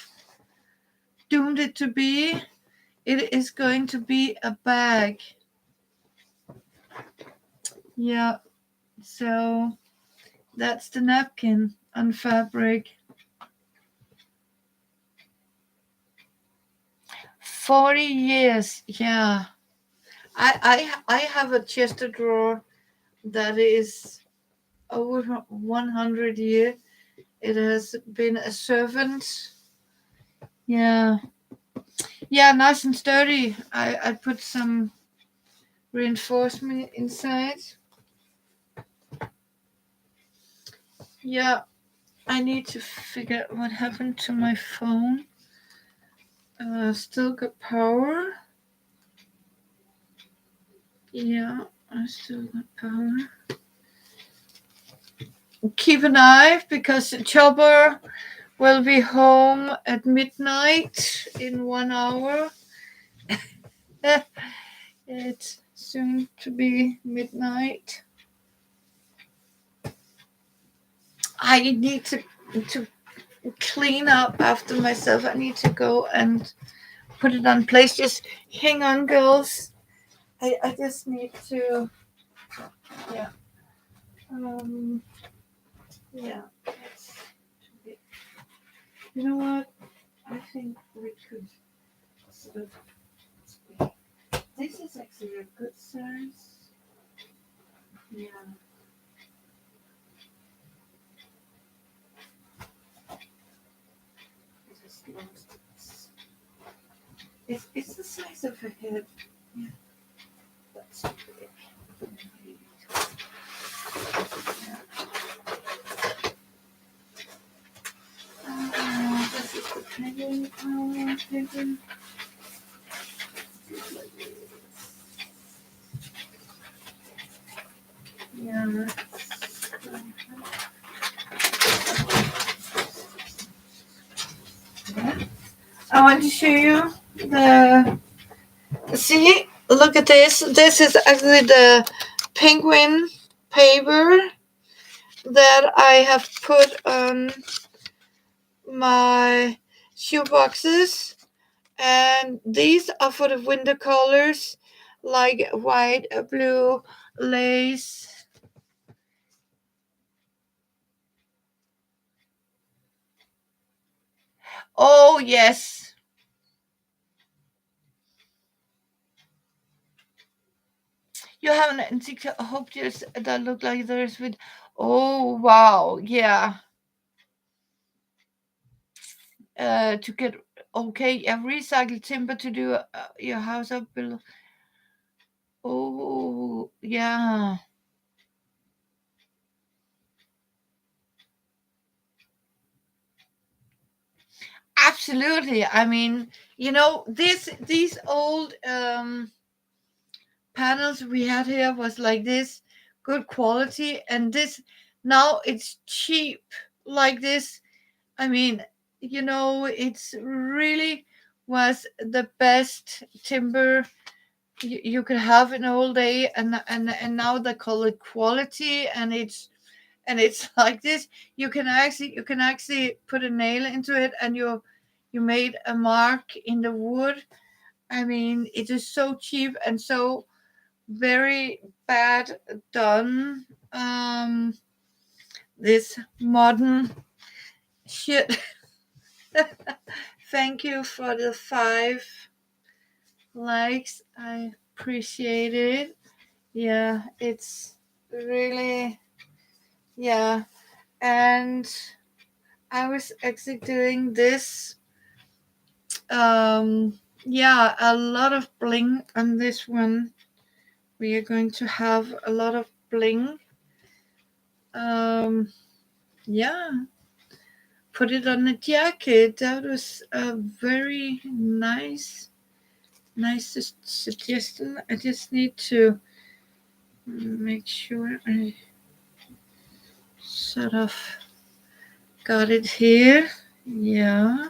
Speaker 1: doomed it to be. It is going to be a bag. Yeah, so that's the napkin on fabric. 40 years, yeah. I have a chest drawer that is over 100 years. It has been a servant. Yeah. Yeah, nice and sturdy. I put some reinforcement inside. Yeah, I need to figure out what happened to my phone. Still got power. Yeah, I still got power. Keep an eye because the chopper will be home at midnight in 1 hour. It's soon to be midnight. I need to clean up after myself. I need to go and put it on place. Just hang on, girls. I just need to, yeah. Um, yeah. You know what? I think we could sort of. This is actually a good size. Yeah. I just lost it. It's the size of a head. Yeah. That's big. This is the penguin. Penguin. Yeah. I want to show you the. See, look at this. This is actually the penguin paper that I have put on my shoe boxes, and these are for the winter colors like white, blue, lace. Oh yes, you have an antique hope that look like there's with. Oh wow, yeah. To get okay, a recycled timber to do your house up below. Oh yeah, absolutely. I mean, these old panels we had here was like this, good quality, and this now it's cheap like this. I mean, it's really was the best timber you could have in all day, and now they call it quality, and it's like this. You can actually put a nail into it, and you made a mark in the wood. I mean, it is so cheap and so very bad done. This modern shit. Thank you for the 5 likes. I appreciate it. Yeah, it's really, yeah. And I was actually doing this. Yeah, a lot of bling on this one. We are going to have a lot of bling. Um, yeah, put it on a jacket. That was a very nice suggestion. I just need to make sure I sort of got it here. Yeah.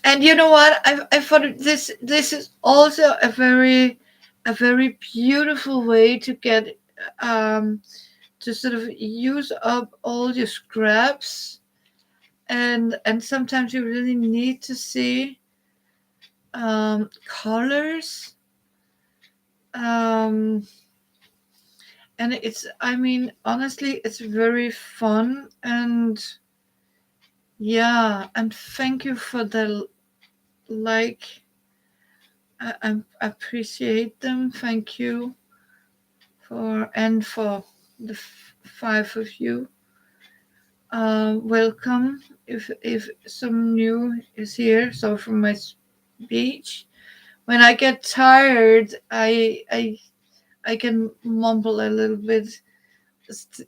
Speaker 1: And you know what? I thought this is also a very beautiful way to get um to sort of use up all your scraps, and sometimes you really need to see colors, um and it's, I mean, honestly, it's very fun. And yeah, and thank you for the like. I appreciate them. Thank you for the five of you. Welcome. If some new is here, so from my speech, when I get tired, I can mumble a little bit.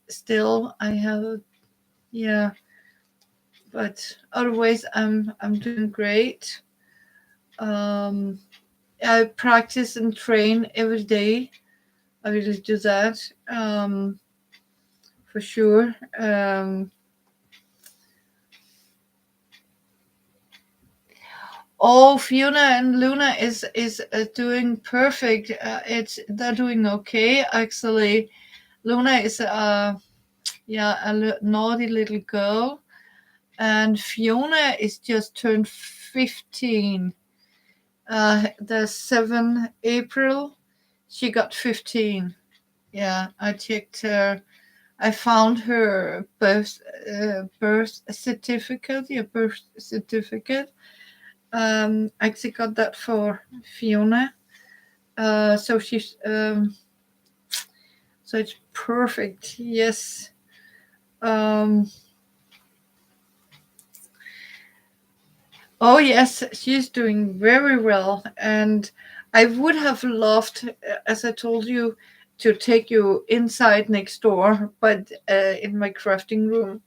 Speaker 1: Still, I have, yeah, but otherwise, I'm doing great. Um, I practice and train every day. I really do that, for sure. Oh, Fiona and Luna is doing perfect. It's They're doing okay, actually. Luna is yeah, naughty little girl, and Fiona is just turned 15. The 7 April, she got 15. Yeah, I checked her. I found her birth certificate. Yeah, birth certificate. I actually got that for Fiona. So she's so it's perfect. Yes. Um. Oh yes, she's doing very well, and I would have loved, as I told you, to take you inside next door, but in my crafting room.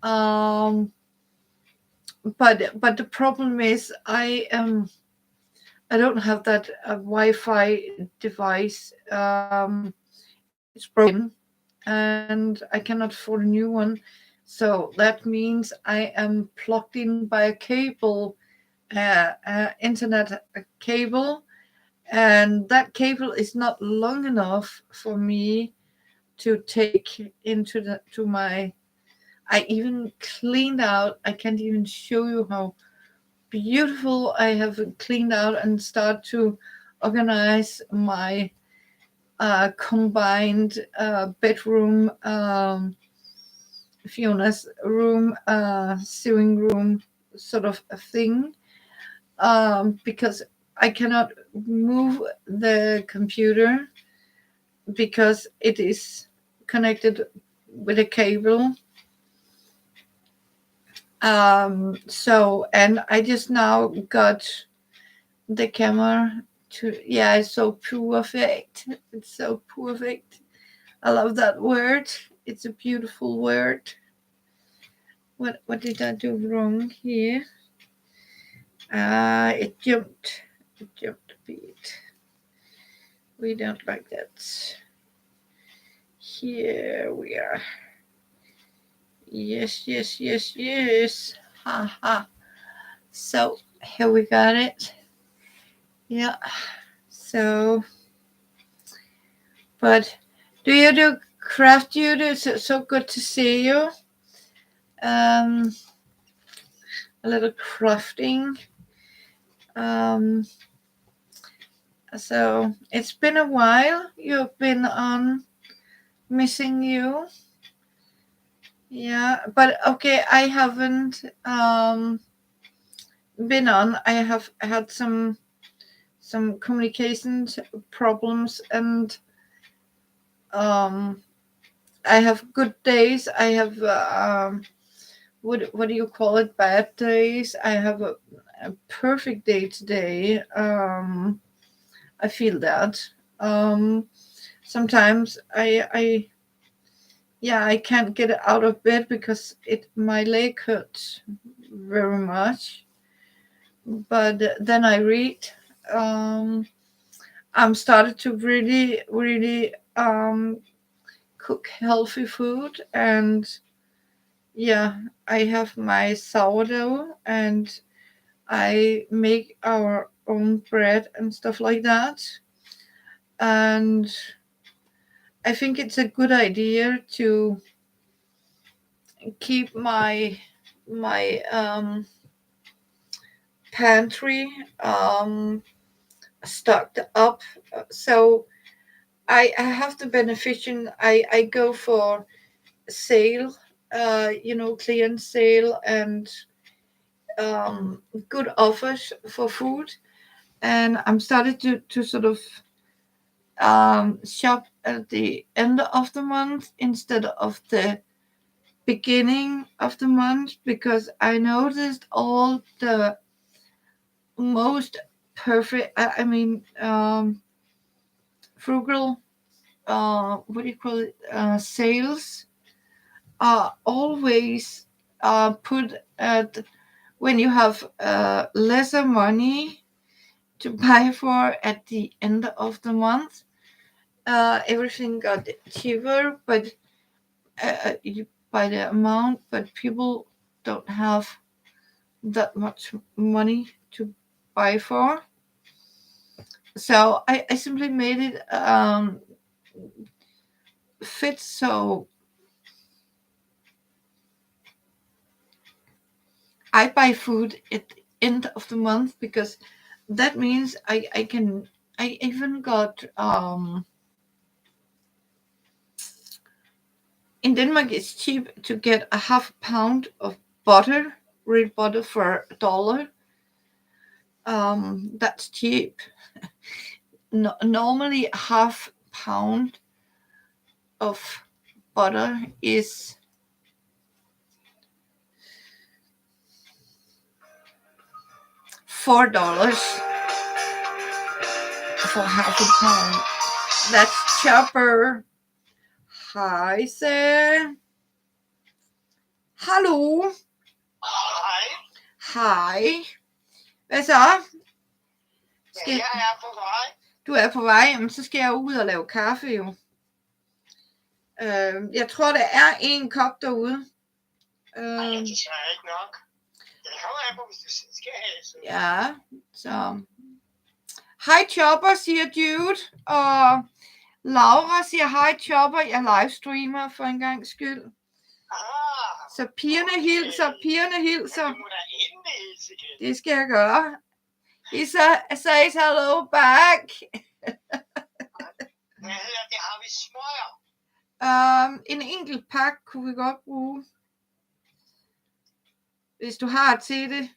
Speaker 1: Um. But the problem is, I don't have that Wi-Fi device. It's broken, and I cannot afford a new one. So that means I am plugged in by a cable, internet cable, and that cable is not long enough for me to take into the to my. I even cleaned out. I can't even show you how beautiful I have cleaned out and start to organize my combined bedroom, Fiona's room, sewing room, sort of a thing, because I cannot move the computer because it is connected with a cable. So, and I just now got the camera to, yeah, it's so perfect. It's so perfect. I love that word. It's a beautiful word. What did I do wrong here? It jumped. It jumped a bit. We don't like that. Here we are. Yes, yes, yes, yes. Ha ha. So here we got it. Yeah. So, but do you do craft? You do. So good to see you. Um, a little crafting. Um, so it's been a while. You've been on, missing you. Yeah, but okay, I haven't been on. I have had some communications problems, and um I have good days. I have what do you call it? Bad days. I have a perfect day today. I feel that. Um, Sometimes I yeah, I can't get out of bed because it my leg hurts very much. But then I read. Um, I'm started to really cook healthy food, and yeah, I have my sourdough, and I make our own bread and stuff like that. And I think it's a good idea to keep my pantry stocked up. So I have the beneficial. I go for sale, clearance sale, and good offers for food. And I'm starting to sort of shop at the end of the month instead of the beginning of the month, because I noticed all the most perfect, frugal, what do you call it, sales are always put at when you have lesser money to buy for at the end of the month. Everything got cheaper, but by the amount, but people don't have that much money to buy for. So I simply made it fit. So I buy food at the end of the month, because that means I can. I even got in Denmark it's cheap to get a half pound of butter, real butter, for $1. That's cheap. No, normally a half pound of butter is $4 for half a pound. That's cheaper. Hi, sir. Hallo.
Speaker 2: Hej.
Speaker 1: Hej. Hvad så?
Speaker 2: Ja, jeg er på vej.
Speaker 1: Du er på vej, jamen, så skal jeg ud og lave kaffe jo. Jeg tror, der er en kop derude.
Speaker 2: Ej, det er desværre ikke nok. Det kommer an på, hvis du skal have. Så.
Speaker 1: Ja, så. Hej Chopper, siger Jude. Og Laura siger hej Chopper. Jeg livestreamer for en gang skyld. Så pigerne hilser, pigerne hilser.
Speaker 2: Du må da endelig hilse igen.
Speaker 1: Det skal jeg gøre. He says hello back.
Speaker 2: Hvad hedder det? Har vi smøger?
Speaker 1: En enkelt pakke kunne vi godt bruge. Hvis du har til det.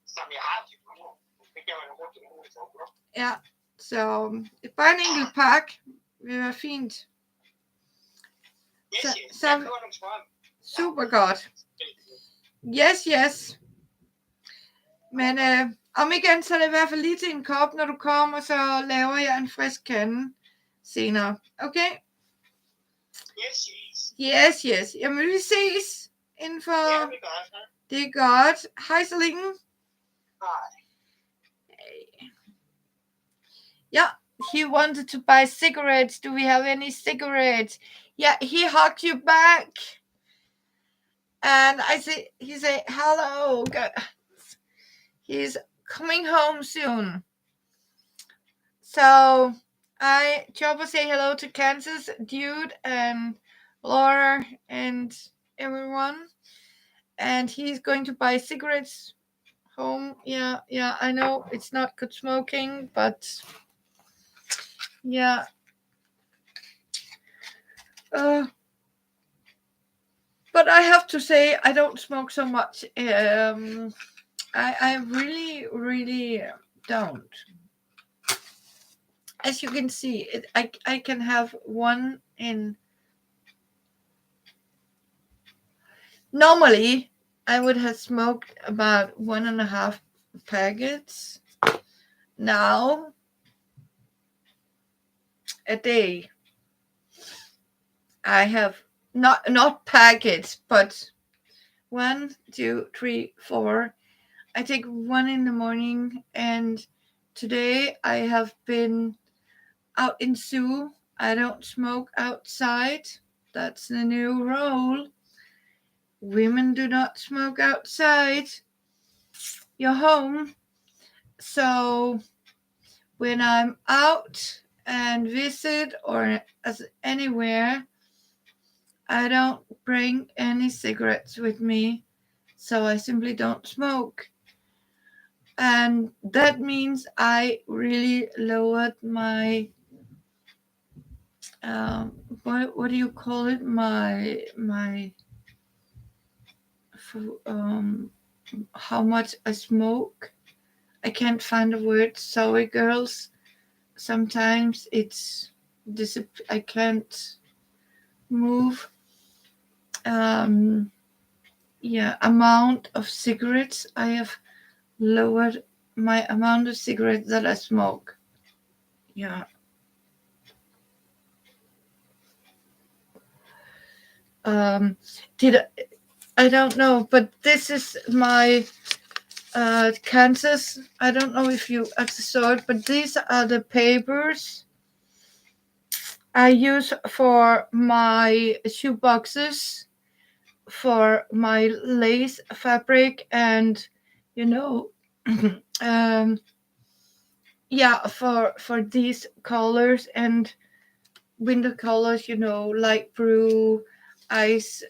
Speaker 2: Som jeg har til brug. Det kan man rundt i mulighed for.
Speaker 1: Ja, så bare en enkelt pakke vil være fint.
Speaker 2: Yes, jeg køber nogle smøger.
Speaker 1: Super godt. Yes. Men om igen, så er det i hvert fald lige til en kop, når du kommer, så laver jeg en frisk kande senere. Okay? Yes. Jamen, vi ses inden for...
Speaker 2: Ja, vi gør det.
Speaker 1: Det er godt. Hej så længe.
Speaker 2: Hej.
Speaker 1: Yeah, he wanted to buy cigarettes. Do we have any cigarettes? Yeah, he hugged you back. And he said, hello. He's coming home soon. So Chopper say hello to Kansas, Dude, and Laura, and everyone. And he's going to buy cigarettes home. Yeah, I know it's not good smoking, but yeah. But I have to say, I don't smoke so much. I really don't. As you can see, I can have one in. Normally, I would have smoked about 1.5 packets. Now, a day, I have not packets, but 1, 2, 3, 4. I take one in the morning, and today I have been out in zoo. I don't smoke outside. That's the new rule. Women do not smoke outside your home. So when I'm out and visit or as anywhere, I don't bring any cigarettes with me. So I simply don't smoke. And that means I really lowered my um, what do you call it? My um, how much I smoke. I can't find the word. Sorry, girls. Sometimes I can't move. Um, yeah, amount of cigarettes. I have lowered my amount of cigarettes that I smoke. Yeah. Um, did I don't know, but this is my Kansas. I don't know if you saw it, but these are the papers I use for my shoe boxes, for my lace fabric, and you know, um, yeah, for these colors and winter colors. You know, light blue, ice,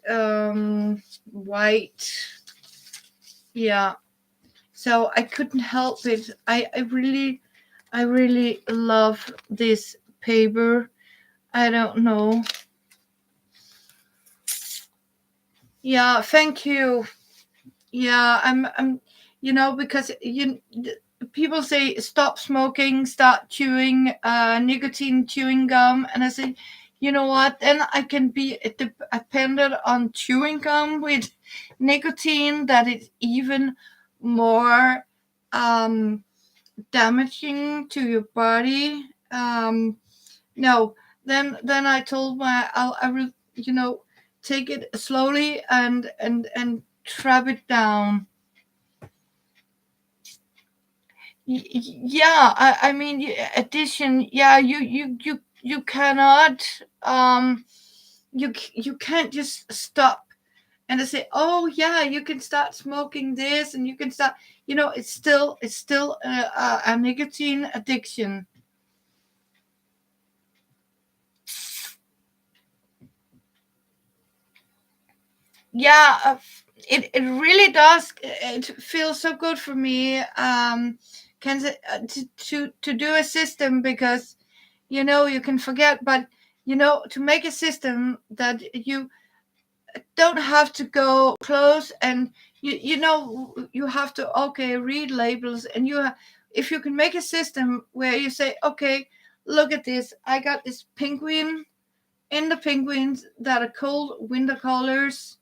Speaker 1: white. Yeah. So I couldn't help it. I really love this paper. I don't know. Yeah, thank you. Yeah, because people say stop smoking, start chewing nicotine chewing gum, and I say, you know what? Then I can be dependent on chewing gum with nicotine that is even more um damaging to your body. No, then I told I will take it slowly and trap it down. Yeah, I mean addition. Yeah, you cannot you can't just stop and to say, oh yeah, you can start smoking this and you can start. It's still a nicotine addiction. Yeah, it really does. It feels so good for me. To do a system because you can forget, but to make a system that you don't have to go close and you have to read labels and if you can make a system where you say, okay, look at this, I got this penguin in the penguins that are cold winter colors,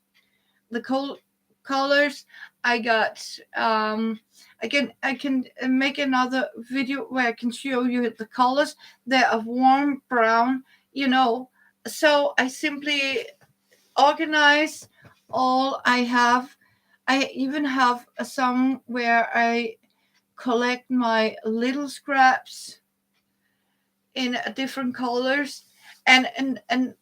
Speaker 1: the cold colors. I got I can make another video where I can show you the colors. They're of warm brown, you know. So I simply organize all I have. I even have some where I collect my little scraps in different colors, and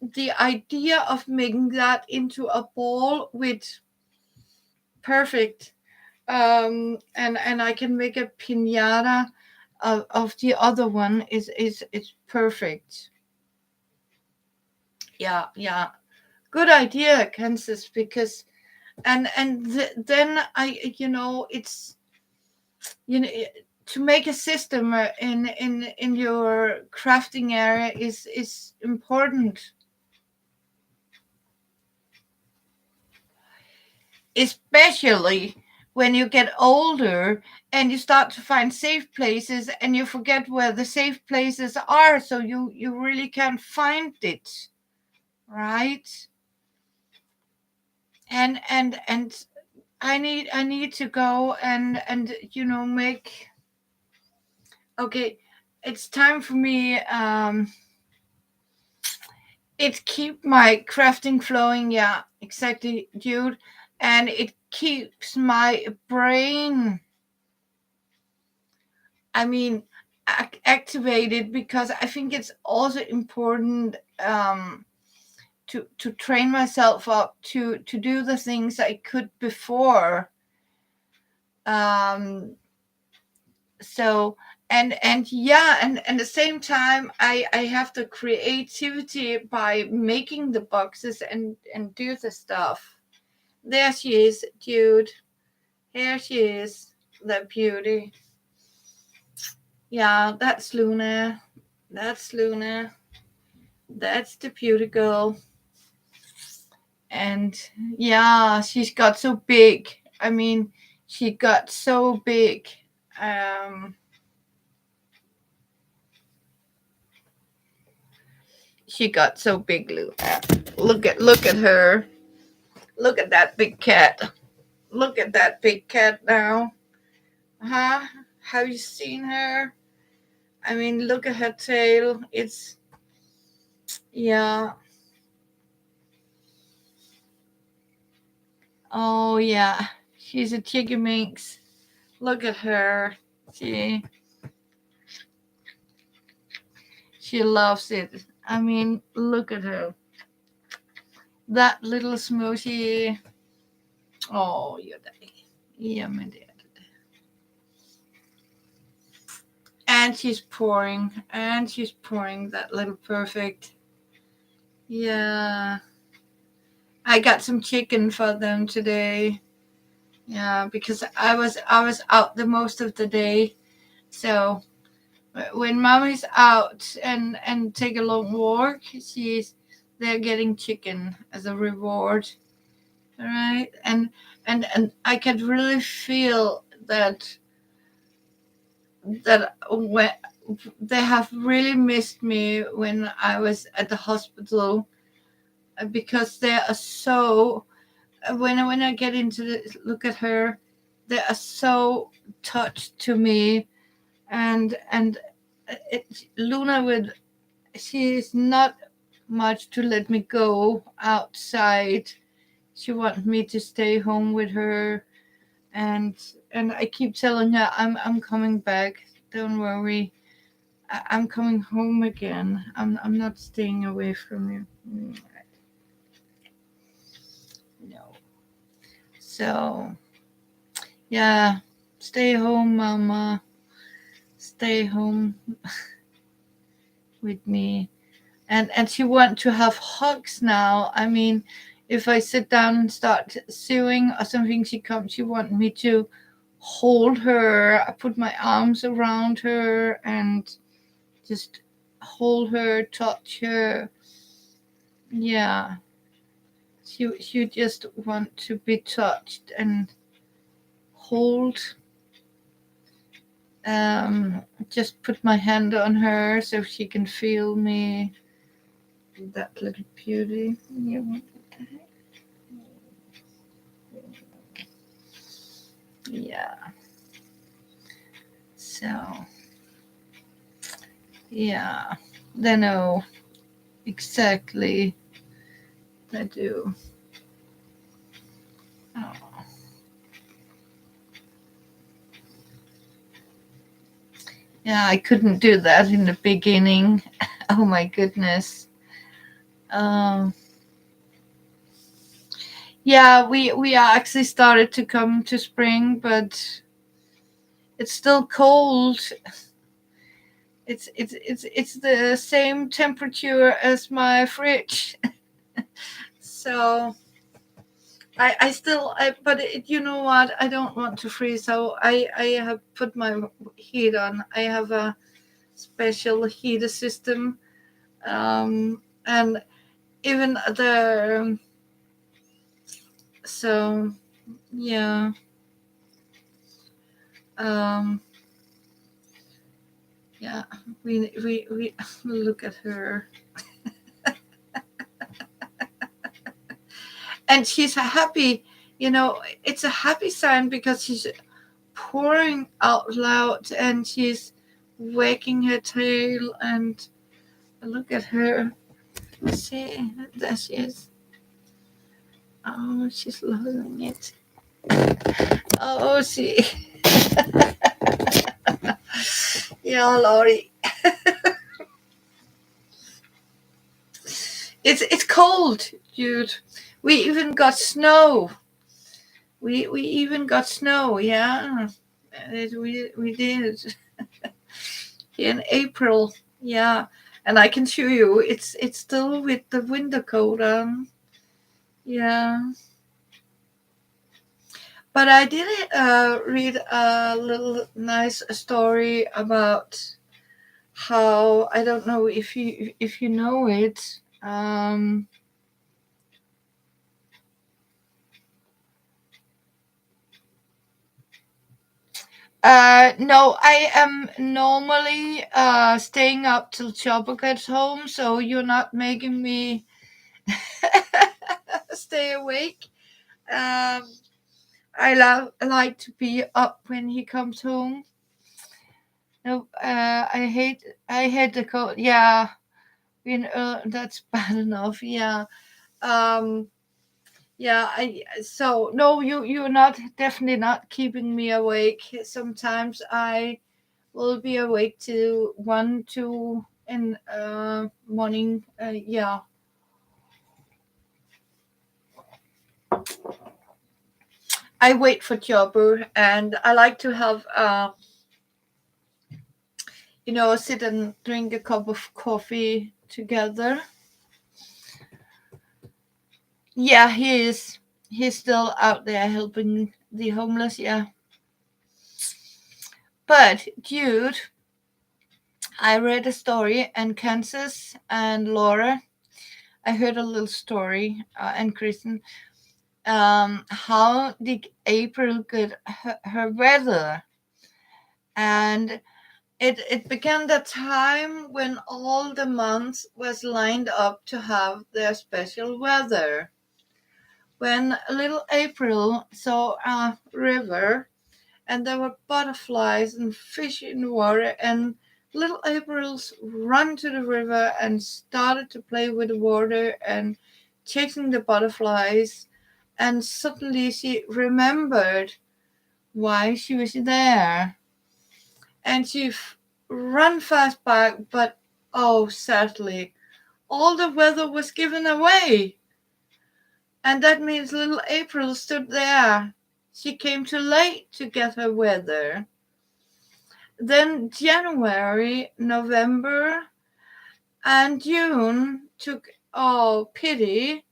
Speaker 1: the idea of making that into a ball with perfect and I can make a piñata of the other one is perfect. Yeah, yeah, good idea, Kansas, because then I it's you know to make a system in your crafting area is important, especially when you get older and you start to find safe places and you forget where the safe places are, so you really can't find it, right? And I need to go and make. Okay, it's time for me. It keep my crafting flowing. Yeah, exactly, dude. And it keeps my brain. I mean, activated, because I think it's also important, to train myself up to do the things I could before. Um, so and yeah, and at the same time, I have the creativity by making the boxes and do the stuff. There she is, dude. Here she is, the beauty. Yeah, that's Luna. That's Luna. That's the beauty girl. And yeah, she's got so big. I mean, she got so big. Um, she got so big, Luna. Look at her. Look at that big cat. Look at that big cat now. Huh? Have you seen her? I mean, look at her tail. It's, yeah. Oh yeah. She's a chicky minx. Look at her. She she loves it. I mean, look at her. That little smooshy. Oh, you're dying. Yeah, my dear. And she's pouring that little perfect. Yeah. I got some chicken for them today. Yeah, because I was out the most of the day. So when mommy's out and take a long walk, they're getting chicken as a reward. All right, and I could really feel that when they have really missed me when I was at the hospital, because they are so, when I get into look at her, they are so touched to me. And Luna would, she is not much to let me go outside. She wants me to stay home with her, and and I keep telling her I'm coming back. Don't worry, I'm coming home again. I'm not staying away from you. No. So yeah, stay home, Mama. Stay home with me. And she wants to have hugs now. I mean, if I sit down and start sewing or something, she wants me to hold her. I put my arms around her and just hold her, touch her. Yeah, she just want to be touched and hold. Just put my hand on her so she can feel me. That little beauty. Yeah, what the heck? Yeah. So yeah, they know exactly. They do. Oh. Yeah, I couldn't do that in the beginning. Oh my goodness. Um, yeah, we actually started to come to spring, but it's still cold. It's the same temperature as my fridge. So I still, but you know what? I don't want to freeze, so I have put my heat on. I have a special heater system, and even the, so yeah, um, yeah. We look at her, and she's happy. You know, it's a happy sign because she's pouring out loud, and she's wagging her tail, and look at her. See, there she is. Oh, she's loving it. Oh, she. Yeah, Laurie. It's cold, dude. We even got snow. We even got snow. Yeah, we did in April. Yeah, and I can show you. It's still with the winter coat on. Yeah, but I did read a little nice story about how I don't know if you know it. No, I am normally staying up till Chopper gets home, so you're not making me stay awake. Um, I like to be up when he comes home. No, I hate the cold. Yeah, that's bad enough. Yeah. Um, yeah. So no, you're not definitely not keeping me awake. Sometimes I will be awake till 1, 2 in morning. Yeah, I wait for Jobber, and I like to have sit and drink a cup of coffee together. Yeah, he is. He's still out there helping the homeless. Yeah, but dude, I read a story, and Kansas and Laura. I heard a little story, and Kristen. How did April get her weather? And it began the time when all the months was lined up to have their special weather. When little April saw a river and there were butterflies and fish in the water, and little April's run to the river and started to play with the water and chasing the butterflies, and suddenly she remembered why she was there, and she ran fast back, but oh sadly all the weather was given away, and that means little April stood there. She came too late to get her weather. Then January, November, and June took pity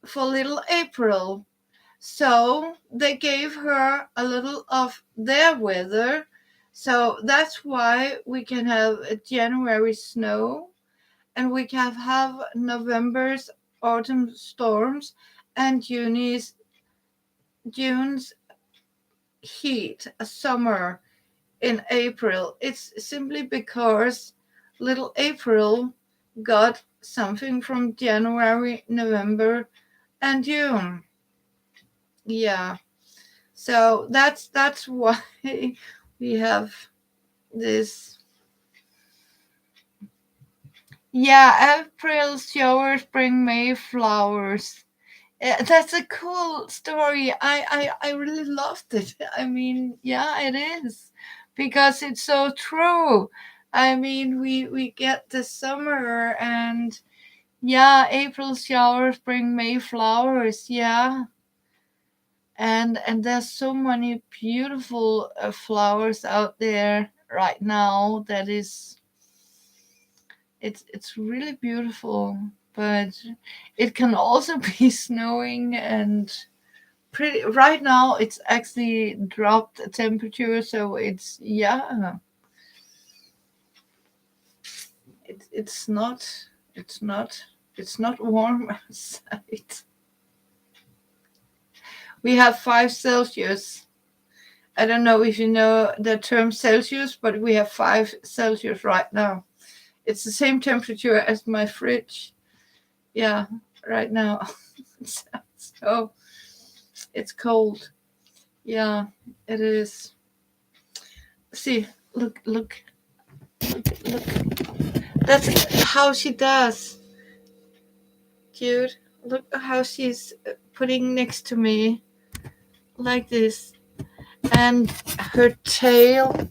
Speaker 1: for little April. So they gave her a little of their weather. So that's why we can have a January snow, and we can have November's autumn storms, and June's heat, a summer in April. It's simply because little April got something from January, November, and June. Yeah. So that's why we have this. Yeah, April showers bring May flowers. That's a cool story. I really loved it. I mean, yeah, it is because it's so true. I mean, we get the summer, and yeah, April showers bring May flowers. Yeah, and there's so many beautiful flowers out there right now. It's really beautiful, but it can also be snowing and pretty. Right now it's actually dropped temperature, so it's not it's not it's not warm outside. We have 5 Celsius. I don't know if you know the term Celsius, but we have 5 Celsius right now. It's the same temperature as my fridge. Yeah, right now. So it's cold. Yeah, it is. See, look. That's how she does. Cute. Look how she's putting next to me like this. And her tail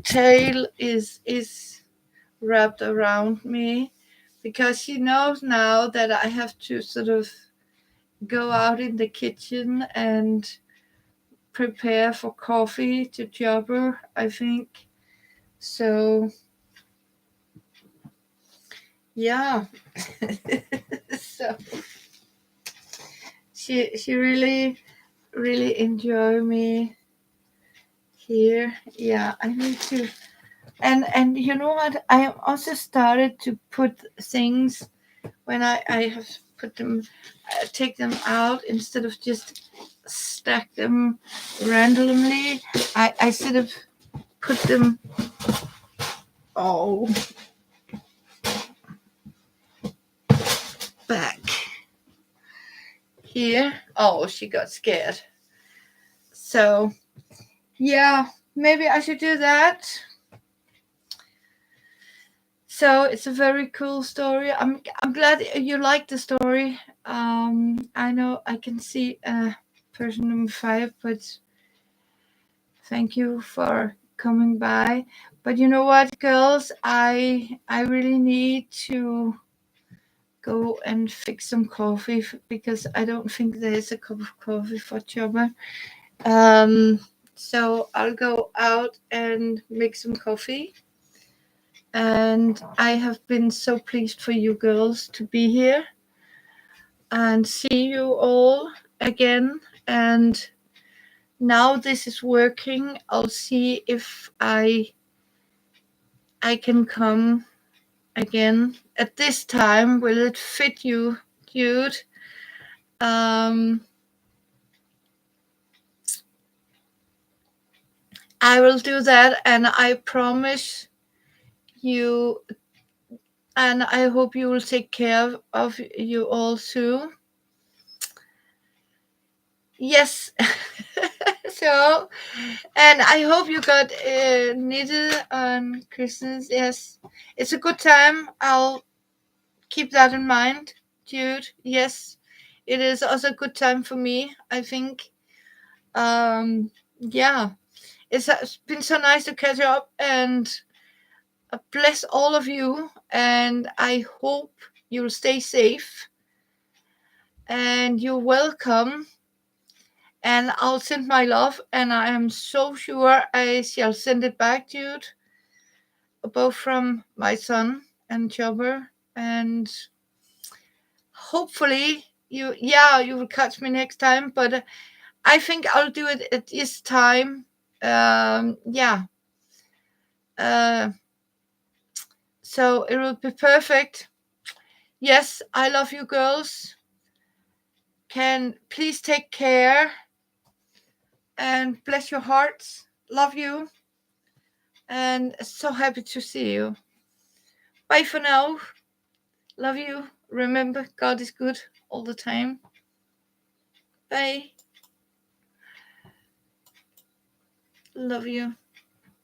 Speaker 1: tail is wrapped around me, because she knows now that I have to sort of go out in the kitchen and prepare for coffee to Jobber, I think. So yeah. So she really enjoy me here. Yeah, I need to. And you know what? I have also started to put things when I have put them, take them out instead of just stack them randomly. I sort of put them all back here. Oh, she got scared. So yeah, maybe I should do that. So it's a very cool story. I'm glad you like the story. I know I can see person number 5, but thank you for coming by. But you know what, girls, I really need to go and fix some coffee, because I don't think there's a cup of coffee for Chubba. Um, so I'll go out and make some coffee. And I have been so pleased for you girls to be here and see you all again. And now this is working. I'll see if I can come again at this time. Will it fit you, dude? Um, I will do that, and I promise you, and I hope you will take care of you all too. Yes. So, and I hope you got knitted on Christmas. Yes, it's a good time. I'll keep that in mind, dude. Yes, it is also a good time for me, I think. Yeah, it's been so nice to catch up, and bless all of you. And I hope you'll stay safe. And you're welcome. And I'll send my love, and I am so sure I shall send it back, dude, both from my son and Jobber. And hopefully you will catch me next time, but I think I'll do it at this time. Yeah. Uh, so it will be perfect. Yes, I love you girls. Can please take care and bless your hearts. Love you, and so happy to see you. Bye for now. Love you. Remember, God is good all the time. Bye. Love you.